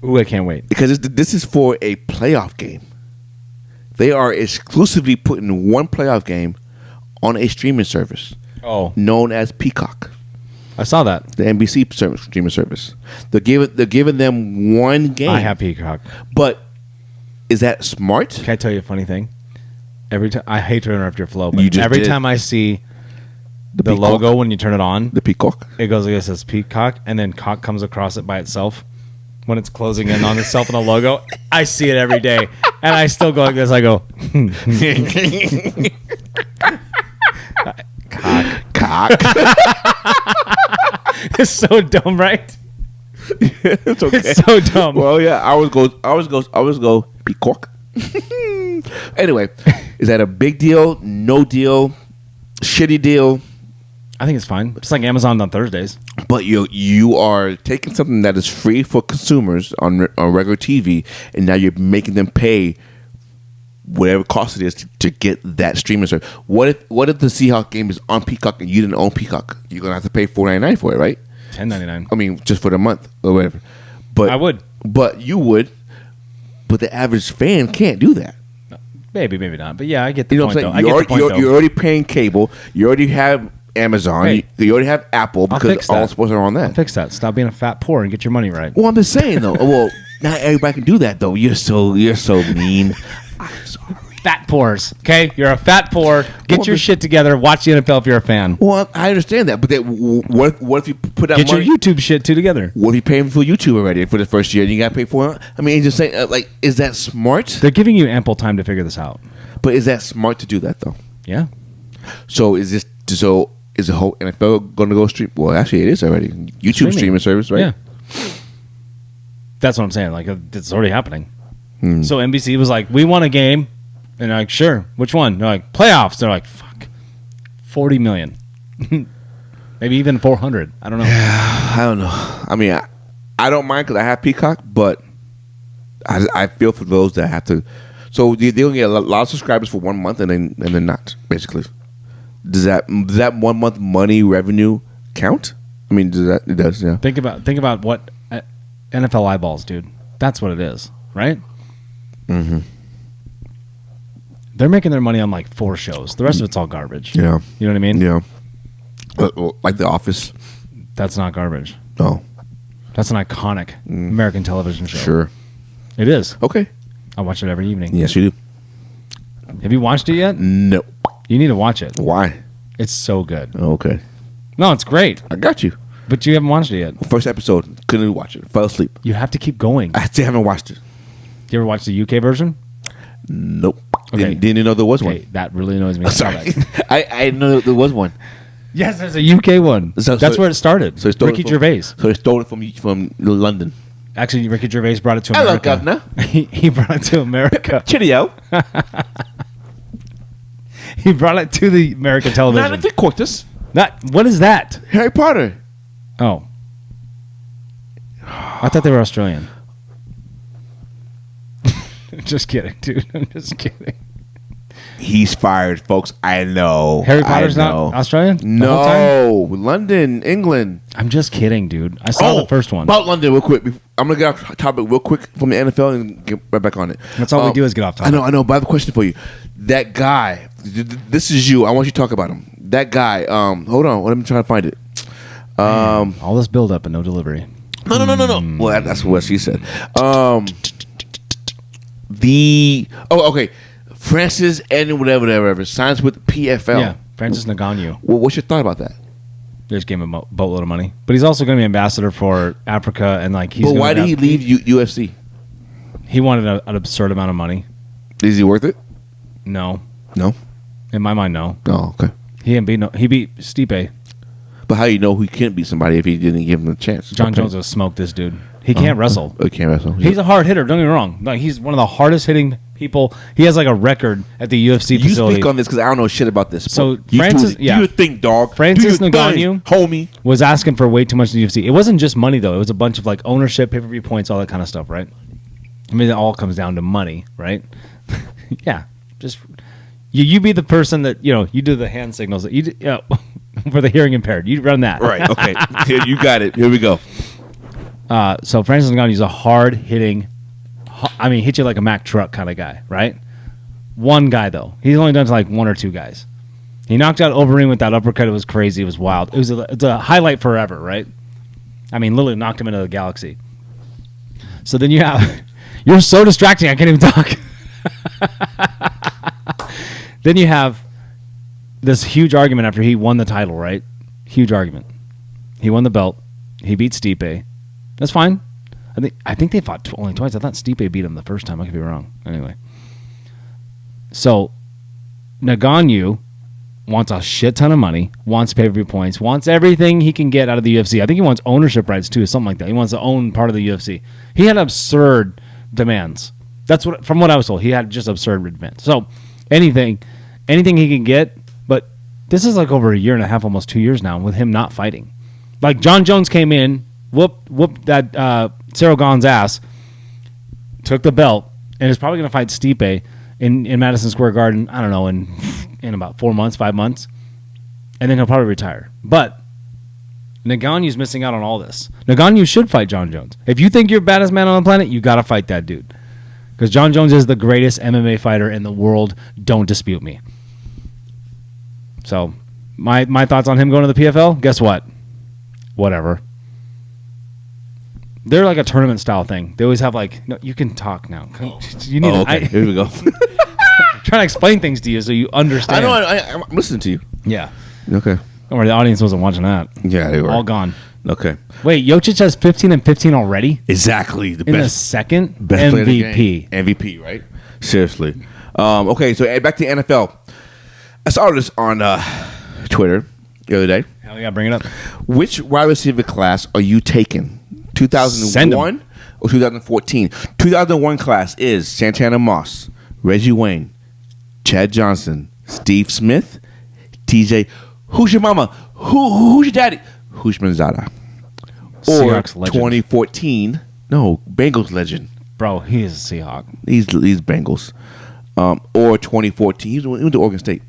Ooh, I can't wait. Because this is for a playoff game. They are exclusively putting one playoff game on a streaming service known as Peacock. I saw that. The NBC streaming service. They're giving them one game. I have Peacock. But is that smart? Can I tell you a funny thing? Every time I hate to interrupt your flow, but time I see the logo when you turn it on, the Peacock, it goes like it says Peacock, and then cock comes across it by itself when it's closing in on itself in the logo. I see it every day, and I still go like this. I go, cock. It's so dumb, right? It's okay. It's so dumb. Well, yeah, I always go Peacock. Anyway, is that a big deal? No deal? Shitty deal? I think it's fine. Just like Amazon on Thursdays. But you are taking something that is free for consumers on regular TV, and now you're making them pay whatever cost it is to get that streaming service. What if the Seahawks game is on Peacock and you didn't own Peacock? You're gonna have to pay $4.99 for it, right? $10.99. I mean, just for the month or whatever. But I would. But you would. But the average fan can't do that. Maybe not. But yeah, I get the point. What I'm saying? You're already paying cable. You already have Amazon. Hey, you already have Apple because all sports are on that. I'll fix that. Stop being a fat poor and get your money right. Well, I'm just saying though. Well, not everybody can do that though. You're so mean. I'm sorry. Fat poors. Okay, you're a fat poor. Get your shit together. Watch the NFL if you're a fan. Well, I understand that, but what if you put that get money? Your YouTube shit too together. What if you paying for YouTube already for the first year? And you got to pay for it. I mean, just saying, is that smart? They're giving you ample time to figure this out. But is that smart to do that though? Yeah. So is the whole NFL going to go stream? Well, actually, it is already YouTube streaming service, right? Yeah. That's what I'm saying. Like it's already happening. So NBC was like, "We want a game," and they're like, "Sure, which one?" They're like, "Playoffs." They're like, "Fuck, 40 million, maybe even 400." I don't know. I don't know. I mean, I don't mind because I have Peacock, but I feel for those that have to. So they'll get a lot of subscribers for 1 month and then not basically. Does that 1 month money revenue count? I mean, it does, yeah. Think about what NFL eyeballs, dude. That's what it is, right? Mm-hmm. They're making their money on like 4 shows. The rest of it's all garbage. Yeah. You know what I mean? Yeah. Like The Office. That's not garbage. No. That's an iconic American television show. Sure. It is. Okay. I watch it every evening. Yes, you do. Have you watched it yet? No. You need to watch it. Why? It's so good. Okay. No, it's great. I got you. But you haven't watched it yet. First episode. Couldn't watch it. Fell asleep. You have to keep going. I still haven't watched it. You ever watch the UK version? Nope. Okay. Didn't know there was one. That really annoys me. Sorry. I didn't know there was one. Yes, there's a UK one. That's where it started. So Ricky Gervais. So they stole it from London. Actually, Ricky Gervais brought it to America. Hello, Governor. He brought it to America. Cheerio. He brought it to the American television. Not the quarters. What is that? Harry Potter. Oh. I thought they were Australian. Just kidding, dude. I'm just kidding. He's fired, folks. I know. Harry Potter's not Australian? No. London, England. I'm just kidding, dude. I saw the first one. About London, real quick. I'm going to get off topic real quick from the NFL and get right back on it. That's all we do is get off topic. I know. But I have a question for you. That guy, this is you. I want you to talk about him. That guy, hold on. Let me try to find it. All this build up and no delivery. No. Well, that's what she said. Okay. Francis and whatever signs with PFL. Yeah, Francis Ngannou. Well, what's your thought about that? They just gave him a boatload of money, but he's also going to be ambassador for Africa and like. But why did he leave UFC? He wanted an absurd amount of money. Is he worth it? No. No. In my mind, no. Oh, okay. He beat Stipe. But how do you know he couldn't beat somebody if he didn't give him a chance? John Jones will smoke this dude. He can't wrestle. He can't wrestle. He's a hard hitter. Don't get me wrong. Like he's one of the hardest hitting people. He has like a record at the UFC facility. You speak on this because I don't know shit about this. So you Francis, do your thing, dog. Francis Ngannou, homie, was asking for way too much in the UFC. It wasn't just money though. It was a bunch of like ownership, pay-per-view points, all that kind of stuff, right? I mean, it all comes down to money, right? Yeah, just you be the person that you do the hand signals that for the hearing impaired. You run that, right? Okay, here you got it. Here we go. So Francis Ngannou's a hard-hitting, hit you like a Mack truck kind of guy, right? One guy, though. He's only done to like one or two guys. He knocked out Overeem with that uppercut. It was crazy. It was wild. It's a highlight forever, right? I mean, literally knocked him into the galaxy. So then you're so distracting, I can't even talk. Then you have this huge argument after he won the title, right? Huge argument. He won the belt. He beat Stipe. That's fine. I think they fought only twice. I thought Stipe beat him the first time. I could be wrong. Anyway. So, Ngannou wants a shit ton of money, wants pay-per-view points, wants everything he can get out of the UFC. I think he wants ownership rights too, something like that. He wants to own part of the UFC. He had absurd demands. From what I was told, he had just absurd demands. So, anything he can get, but this is like over a year and a half, almost 2 years now, with him not fighting. Like, John Jones came in, whooped that Cyril Gane's ass, took the belt, and is probably going to fight Stipe in Madison Square Garden, I don't know, in about 4 months, 5 months, and then he'll probably retire. But Ngannou's missing out on all this. Ngannou should fight John Jones. If you think you're the baddest man on the planet, you got to fight that dude. Because John Jones is the greatest MMA fighter in the world. Don't dispute me. So, my thoughts on him going to the PFL, guess what? Whatever. They're like a tournament style thing. They always have like, no, you can talk now. You need. Okay. Here we go. I'm trying to explain things to you so you understand. I know. I'm listening to you. Yeah. Okay. Don't worry, the audience wasn't watching that. Yeah, they were all gone. Okay. Wait, Jokic has 15 and 15 already. Exactly. The second best MVP. MVP, right? Seriously. Okay, so back to the NFL. I saw this on Twitter the other day. Hell yeah, bring it up. Which wide receiver class are you taking? 2001 or 2014? 2001 class is Santana Moss, Reggie Wayne, Chad Johnson, Steve Smith, TJ. Who's your mama? Who's your daddy? Hushmanzada. Or Seahawks legend. 2014. No, Bengals legend. Bro, he is a Seahawk. He's Bengals. Or 2014. He went to Oregon State.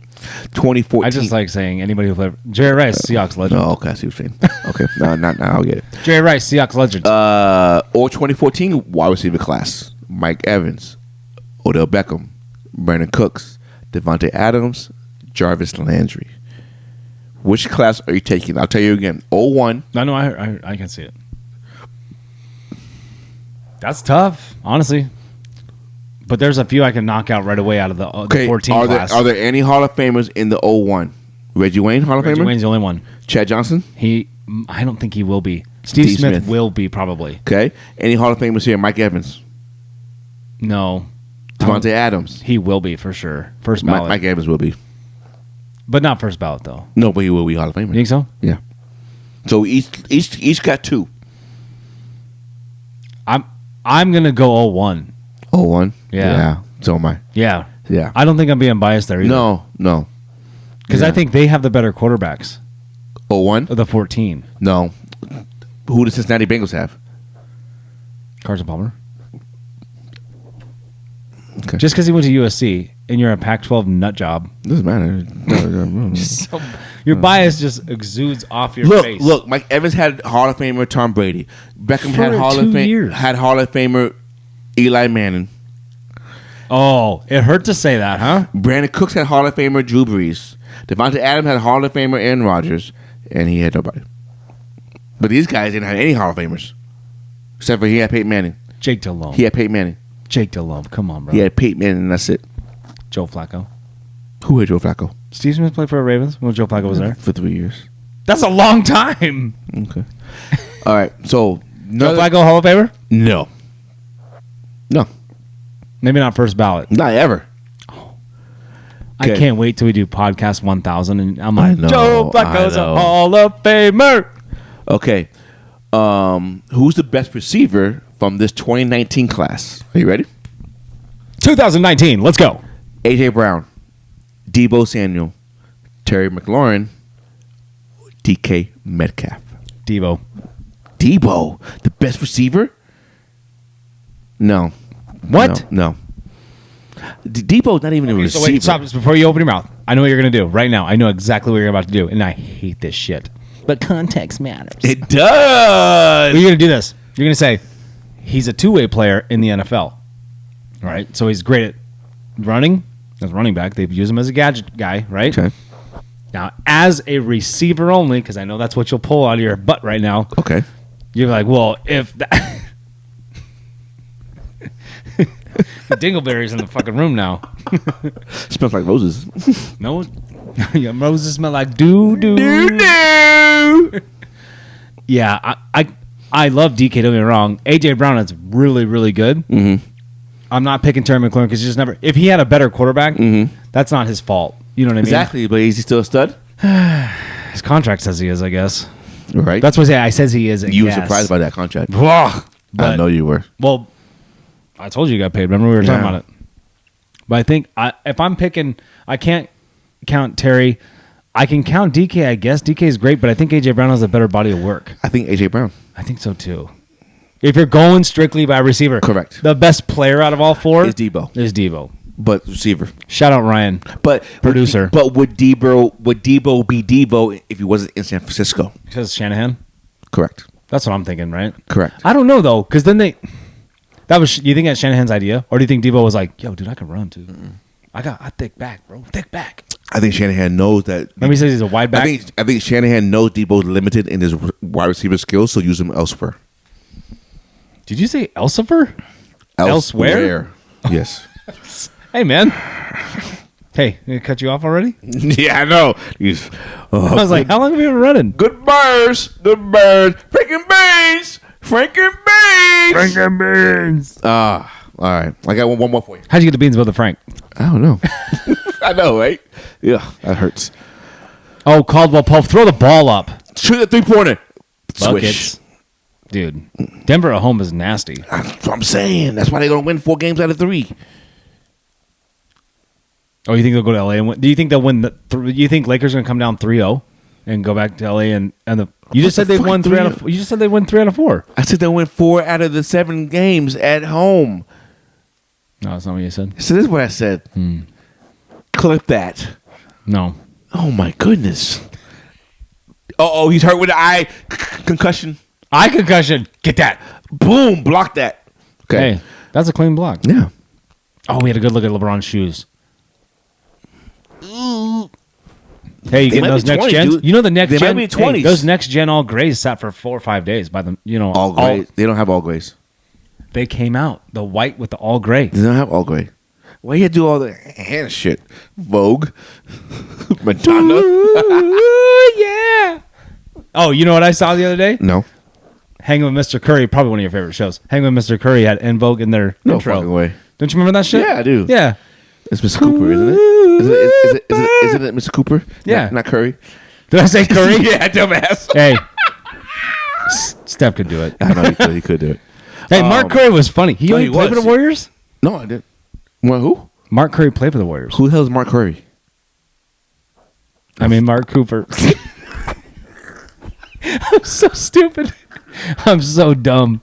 2014. I just like saying anybody who played Jerry Rice, Seahawks legend. Oh, okay. I see what you're saying. Okay. No, not now. I'll get it. Jerry Rice, Seahawks legend. Or 2014 wide receiver class. Mike Evans, Odell Beckham, Brandon Cooks, Devontae Adams, Jarvis Landry. Which class are you taking? I'll tell you again. 01. No, I can see it. That's tough, honestly. But there's a few I can knock out right away out of the 14 class. Are there any Hall of Famers in the 01? Reggie Wayne, Hall of Famer? Reggie Wayne's the only one. Chad Johnson? I don't think he will be. Steve Smith will be, probably. Okay. Any Hall of Famers here? Mike Evans? No. Devontae Adams? He will be, for sure. First ballot. Mike Evans will be. But not first ballot, though. No, but he will be Hall of Famer. You think so? Yeah. So each got two. I'm going to go 01. 01? Yeah. So am I. Yeah. Yeah. I don't think I'm being biased there either. No. Because I think they have the better quarterbacks. 01? Of the 14. No. Who does Cincinnati Bengals have? Carson Palmer. Okay. Just because he went to USC and you're a Pac-12 nut job, Doesn't matter. so your bias just exudes off your face. Look, Mike Evans had Hall of Famer Tom Brady. Beckham For had Hall of 2 years. Had Hall of Famer Eli Manning. Oh, it hurt to say that, huh? Brandon Cooks had Hall of Famer Drew Brees. Devontae Adams had Hall of Famer Aaron Rodgers, and he had nobody. But these guys didn't have any Hall of Famers, except for he had Peyton Manning. Jake Delhomme. He had Peyton Manning. Jake Delhomme. Come on, bro. He had Peyton Manning, and that's it. Joe Flacco. Who had Joe Flacco? Steve Smith played for the Ravens when Joe Flacco was there. For 3 years. That's a long time. Okay. All right. So Joe Flacco Hall of Famer? No. No. Maybe not first ballot. Not ever. I Okay. can't wait till we do podcast 1000 and I'm I like, know, Joe Flacco's I a know. Hall of Famer. Okay. Who's the best receiver from this 2019 class? Are you ready? 2019. Let's go. A.J. Brown, Debo Samuel, Terry McLaurin, DK Metcalf. Devo. Debo, the best receiver? No. What? No. Debo's not even a Okay, receiver. so wait, stop this before you open your mouth. I know what you're going to do right now. I know exactly what you're about to do, and I hate this shit. But context matters. It does. You're going to do this. You're going to say, he's a two-way player in the NFL. All right? So he's great at running as running back. They've used him as a gadget guy, right? Okay. Now, as a receiver only, because I know that's what you'll pull out of your butt right now, Okay. you're like, well, if that... The dingleberry's in the fucking room now. Smells like roses. No, your roses smell like doo-doo. Doo-doo. Yeah, I love DK, don't get me wrong. A.J. Brown is really, really good. Mm-hmm. I'm not picking Terry McLaurin because he's just never... If he had a better quarterback, that's not his fault. You know what I mean? Exactly, but is he still a stud? His contract says he is, I guess. Right. That's what I says he is. You were surprised by that contract. But, I know you were. Well, I told you you got paid. Remember we were talking Yeah. about it. But I think if I'm picking... I can't count Terry. I can count DK, I guess. DK is great, but I think A.J. Brown has a better body of work. I think A.J. Brown. I think so, too. If you're going strictly by receiver... Correct. The best player out of all four... Is Debo. Is Devo. But receiver. Shout out Ryan. But Producer. Would Debo be Debo if he wasn't in San Francisco? Because Shanahan? Correct. That's what I'm thinking, right? Correct. I don't know, though, because then they... That was... You think that's Shanahan's idea? Or do you think Devo was like, yo, dude, I can run, too. I thick back, bro. Thick back. I think Shanahan knows that. Let me say he's a wide back. I think Shanahan knows Debo's limited in his wide receiver skills, so use him elsewhere. Did you say Elsevier? Elsewhere? Yes. Hey, man. Hey, did I cut you off already? Yeah, I know. I was like, how long have you been running? Good birds. Franken beans. All right. I got one more for you. How'd you get the beans above the Frank? I don't know. I know, right? Yeah, that hurts. Oh, Caldwell Pope, throw the ball up. Shoot the 3-pointer. Swish. Buckets. Dude, Denver at home is nasty. That's what I'm saying. That's why they're going to win 4 games out of 3. Oh, you think they'll go to LA and win? Do you think they'll win? You think Lakers are going to come down 3-0 and go back to LA and the? You just said they won 3 out of. You just said they win 3 out of 4. I said they win 4 out of the 7 games at home. No, that's not what you said. So this is what I said. Clip that. No. Oh my goodness. Oh, he's hurt with the eye concussion. Eye concussion. Get that. Boom, block that. Okay. Hey, that's a clean block. Yeah. Oh, we had a good look at LeBron's shoes. Hey, you They getting might those be next 20s, gens? dude. You know the next They gen. might be 20s. Those next gen all grays sat for 4 or 5 days by the All gray. They don't have all grays. They came out the white with the all gray. They don't have all gray. Why you do all the hand shit? Vogue. Madonna. Ooh, yeah. Oh, you know what I saw the other day? No. Hanging with Mr. Curry, probably one of your favorite shows. Hanging with Mr. Curry had En Vogue in their No intro. fucking way. Don't you remember that shit? Yeah, I do. Yeah. It's Mr. Cooper, isn't it? Isn't it Mr. Cooper? Yeah. Not Curry. Did I say Curry? Yeah, dumbass. Hey. Steph could do it. I know he could do it. Hey, Mark Curry was funny. He no, only he played for was. the Warriors? No, I didn't. Well, who? Mark Curry played for the Warriors. Who the hell is Mark Curry? I mean, Mark Cooper. I'm so stupid. I'm so dumb.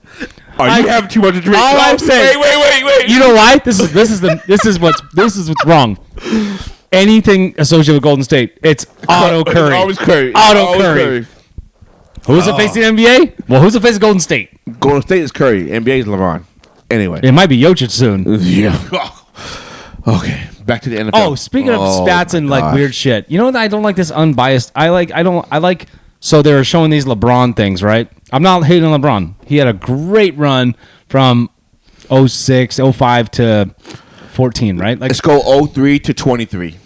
Are you having too much to drink? All I'm saying. Wait. You know why? This is what's wrong. Anything associated with Golden State, it's Otto Curry. It's always Curry. Otto Curry. Who's it facing NBA? Well, who's it facing Golden State? Golden State is Curry. NBA is LeBron. Anyway. It might be Jokic soon. Yeah. Okay. Back to the NFL. Oh, speaking of stats and like weird shit. You know what? I don't like this unbiased. I like. So they were showing these LeBron things, right? I'm not hating on LeBron. He had a great run from 06, 05 to 14, right? Like, let's go 03 to 23.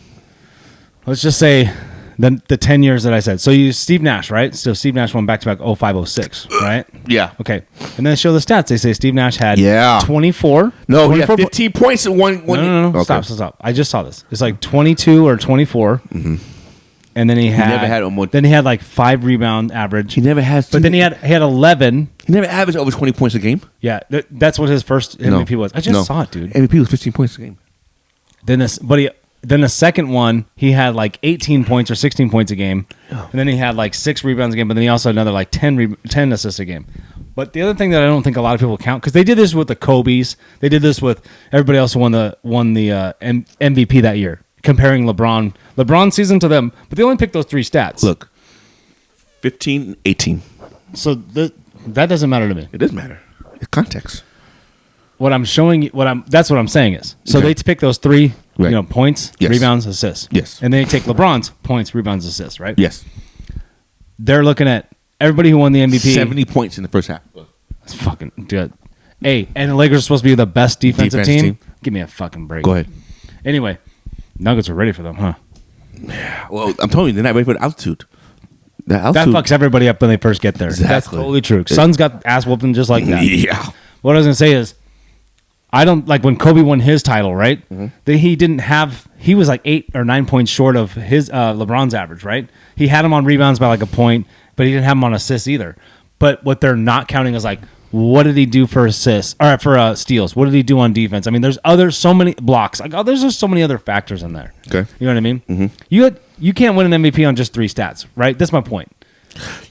let's just say the 10 years that I said. So you Steve Nash, right? So Steve Nash won back-to-back 05, 06, right? Yeah. Okay. And then they show the stats. They say Steve Nash had 24. No, 24 he had 15 points in one. No. Okay. Stop. I just saw this. It's like 22 or 24. Mm-hmm. And then he never had almost. Then he had like 5 rebound average. He never has. But then he had 11. He never averaged over 20 points a game. Yeah, that's what his first MVP was. I just saw it, dude. MVP was 15 points a game. Then the second one, he had like 18 points or 16 points a game. And then he had like 6 rebounds a game, but then he also had another like 10 assists a game. But the other thing that I don't think a lot of people count, because they did this with the Kobe's, they did this with everybody else who won the MVP that year, comparing LeBron's season to them, but they only picked those 3 stats. Look, 15, 18. So that doesn't matter to me. It does matter. It's context. What I'm showing you, that's what I'm saying is, so they pick those 3, Right. points, Yes. rebounds, assists. Yes. And they take LeBron's points, rebounds, assists, right? Yes. They're looking at everybody who won the MVP. 70 points in the first half. That's fucking good. Hey, and the Lakers are supposed to be the best defensive team. Give me a fucking break. Go ahead. Anyway, Nuggets are ready for them, huh? Well, I'm telling you, they're not ready for the altitude. That fucks everybody up when they first get there. Exactly. That's totally true. Suns got ass whooping just like that. Yeah. What I was going to say is, I don't like when Kobe won his title, right? Mm-hmm. He was like 8 or 9 points short of his LeBron's average, right? He had him on rebounds by like a point, but he didn't have him on assists either. But what they're not counting is like, what did he do for assists or for steals? What did he do on defense? I mean, there's so many blocks. Like, there's just so many other factors in there. Okay. You know what I mean? Mm-hmm. You can't win an MVP on just 3 stats, right? That's my point.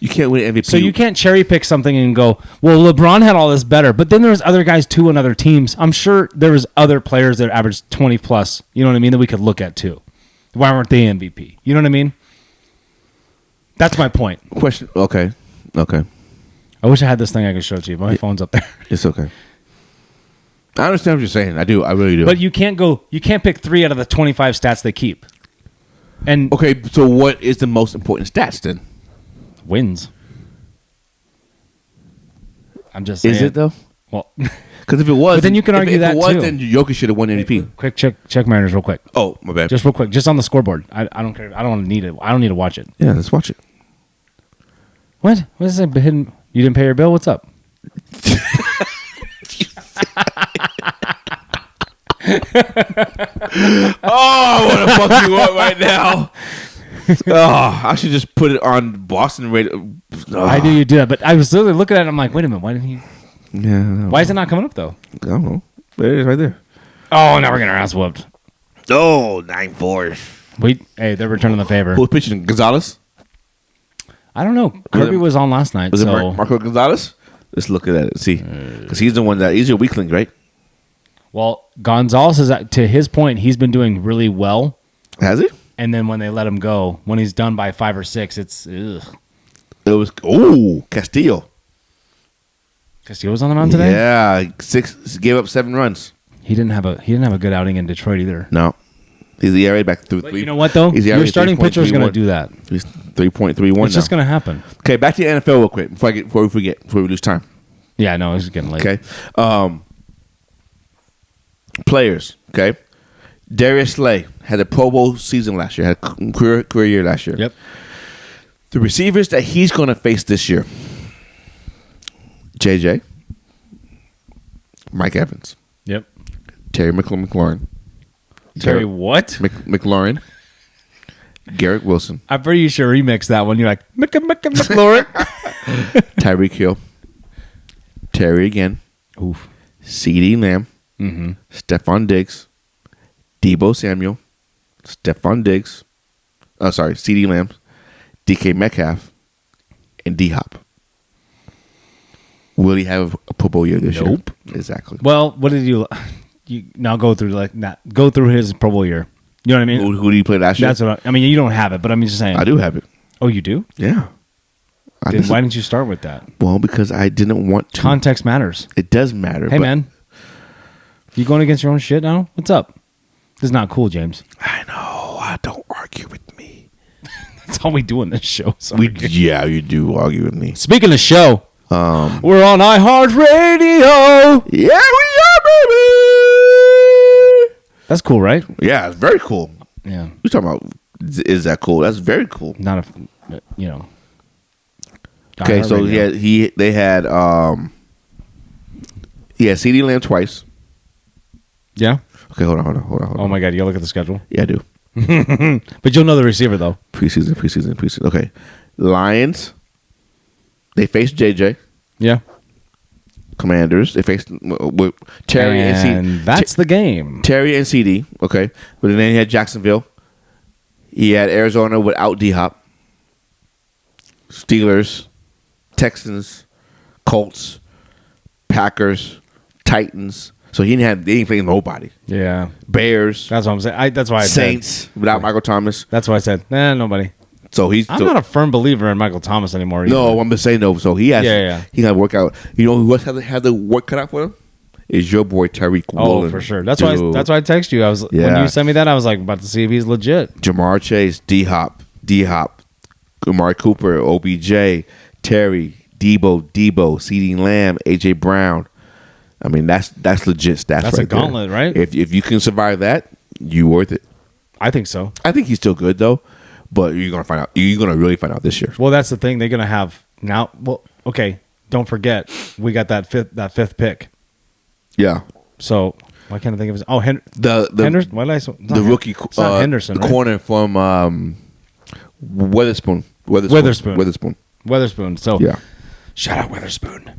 You can't win MVP. So you can't cherry pick something and go, well, LeBron had all this better, but then there's other guys too on other teams. I'm sure there was other players that averaged 20 plus, you know what I mean, that we could look at too. Why weren't they MVP? You know what I mean? That's my point. Question. Okay. I wish I had this thing I could show to you, but my phone's up there. It's okay. I understand what you're saying. I do. I really do. But you can't pick 3 out of the 25 stats they keep. And okay, so what is the most important stats then? Wins. I'm just saying. Is it though? Well, because if it was, but then you can argue that if it was, too. then Jokic should have won MVP. Quick check Mariners real quick. Oh, my bad. Just real quick, just on the scoreboard. I don't care. I don't need it. I don't need to watch it. Yeah, let's watch it. What? What is it? Hidden? You didn't pay your bill? What's up? Oh, what the fuck you want right now? Oh, I should just put it on Boston radio. Oh. I knew you'd do that, but I was literally looking at it. I'm like, wait a minute. Why didn't he? Yeah. Why is it not coming up though? I don't know. There it is, right there. Oh, now we're getting our ass whooped. Oh, 9-4. Hey, they're returning the favor. Who's pitching? Gonzalez? I don't know. Kirby was on last night. Was so it Marco Gonzalez? Let's look at it and see. Because he's the one he's your weakling, right? Well, Gonzalez is to his point. He's been doing really well. Has he? And then when they let him go, when he's done by 5 or 6, it's ugh. It was Castillo. Castillo was on the mound today. Yeah, 6 gave up 7 runs. He didn't have a good outing in Detroit either. No, his ERA back through But 3. you know what though? Your starting pitcher is going to do that. He's 3.31. It's just going to happen. Okay, back to the NFL real quick before we lose time. Yeah, no, it's getting late. Okay, players. Okay, Darius Slay had a Pro Bowl season last year. Had a career year last year. Yep. The receivers that he's going to face this year: JJ, Mike Evans, Yep. Terry McLaurin. Terry what? McLaurin. Garrett Wilson. I'm pretty sure remix that one. You're like, McLaurin. Tyreek Hill. Terry again. Oof. CeeDee Lamb. Mm-hmm. Stephon Diggs. Debo Samuel. Stephon Diggs. Oh, sorry. CeeDee Lamb. DK Metcalf. And D-Hop. Will he have a Pro Bowl year this year? Nope. Exactly. Well, what did you now go through go through his Pro Bowl year? You know what I mean? Who did he play last year? That's what I mean. You don't have it, but I'm just saying. I do have it. Oh, you do? Yeah. Then why didn't you start with that? Well, because I didn't want to. Context matters. It does matter. Hey, man. You going against your own shit now? What's up? This is not cool, James. I know. Don't argue with me. That's all we do in this show. Yeah, you do argue with me. Speaking of show, we're on iHeartRadio. Yeah, we are, baby. That's cool, right? Yeah, it's very cool. Yeah. You're talking about, is that cool? That's very cool. Not a. Okay, so he had CeeDee Lamb twice. Yeah. Okay, hold on. Oh my God, you gotta look at the schedule. Yeah, I do. But you'll know the receiver though. Preseason. Okay, Lions. They faced JJ. Yeah. Commanders. They faced Terry and CD. That's the game. Terry and CD. Okay, but then he had Jacksonville. He had Arizona without D-Hop. Steelers, Texans, Colts, Packers, Titans. So they didn't play nobody. Yeah. Bears. That's what I'm saying. That's why I Saints said, without Michael Thomas. That's why I said, nobody. So I'm not a firm believer in Michael Thomas anymore either. No, I'm just saying no. So he has he got to work out. You know who else had the work cut out for him? Is your boy Tariq Woolen. Oh, for sure. That's why I text you. When you sent me that, I was like about to see if he's legit. Jamar Chase, D-Hop, Amari Cooper, OBJ, Terry, Debo, CeeDee Lamb, AJ Brown. I mean, that's legit. That's right a gauntlet, there. Right? If you can survive that, you worth it. I think so. I think he's still good though, but you're gonna find out. You're gonna really find out this year. Well, that's the thing. They're gonna have now. Well, okay. Don't forget, we got that fifth pick. Yeah. So why can't I think of his? Oh, the Henderson. Why did I? The rookie. It's not Henderson. The right? corner from Weatherspoon. So yeah. Shout out Weatherspoon.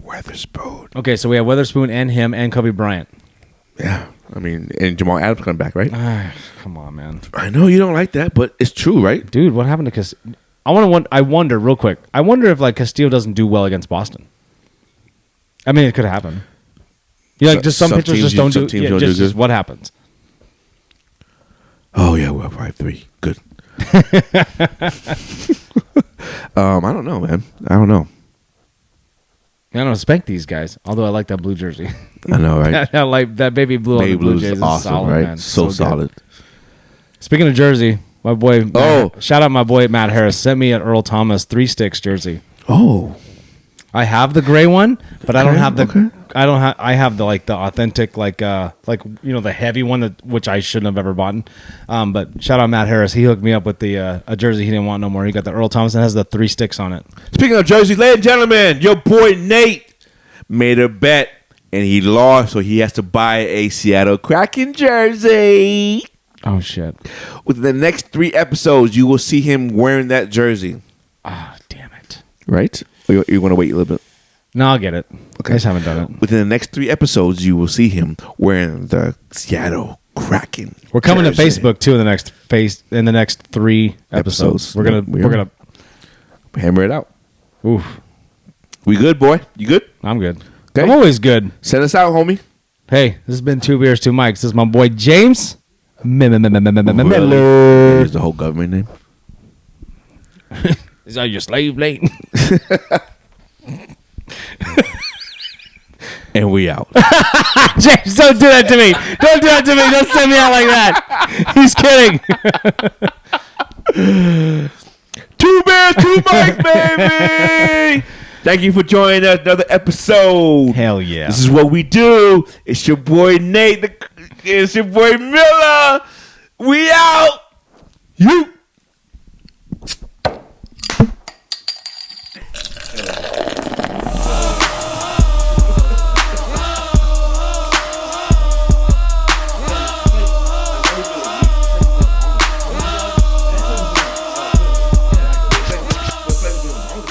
Okay, so we have Weatherspoon and him and Kobe Bryant. Yeah. I mean, and Jamal Adams coming back, right? Come on, man. I know you don't like that, but it's true, right? Dude, what happened to Castillo? I wonder real quick. I wonder if Castillo doesn't do well against Boston. I mean, it could happen. Yeah, just some pitchers just don't do. Just what happens? Oh yeah, we're up 5-3. Good. I don't know, man. I don't know. I don't spank these guys. Although I like that blue jersey. I know, right? I like that baby blue. Baby blue is awesome, solid, right? Man. So solid. Speaking of jersey, my boy. Shout out my boy Matt Harris sent me an Earl Thomas 3 sticks jersey. Oh. I have the gray one, but I don't have the. Okay. I have the the authentic the heavy one which I shouldn't have ever bought. But shout out Matt Harris. He hooked me up with the a jersey he didn't want no more. He got the Earl Thomas and has the 3 sticks on it. Speaking of jerseys, ladies and gentlemen, your boy Nate made a bet and he lost, so he has to buy a Seattle Kraken jersey. Oh shit! Within the next 3 episodes, you will see him wearing that jersey. Ah, damn it! Right? Or you want to wait a little bit? No, I'll get it. Okay. I just haven't done it. Within the next 3 episodes, you will see him wearing the Seattle Kraken. We're coming to Facebook too in the next 3 episodes. We're gonna hammer it out. Oof. We good, boy? You good? I'm good. Okay. I'm always good. Send us out, homie. Hey, this has been 2 Beers, 2 Mics. This is my boy James. Really? Is the whole government name? Is that your slave name? And we out. James, don't do that to me. Don't do that to me. Don't send me out like that. He's kidding. 2 Bears, 2 Mics, baby. Thank you for joining us another episode. Hell yeah. This is what we do. It's your boy Nate. It's your boy Miller. We out. You.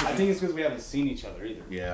I think it's because we haven't seen each other either. Yeah.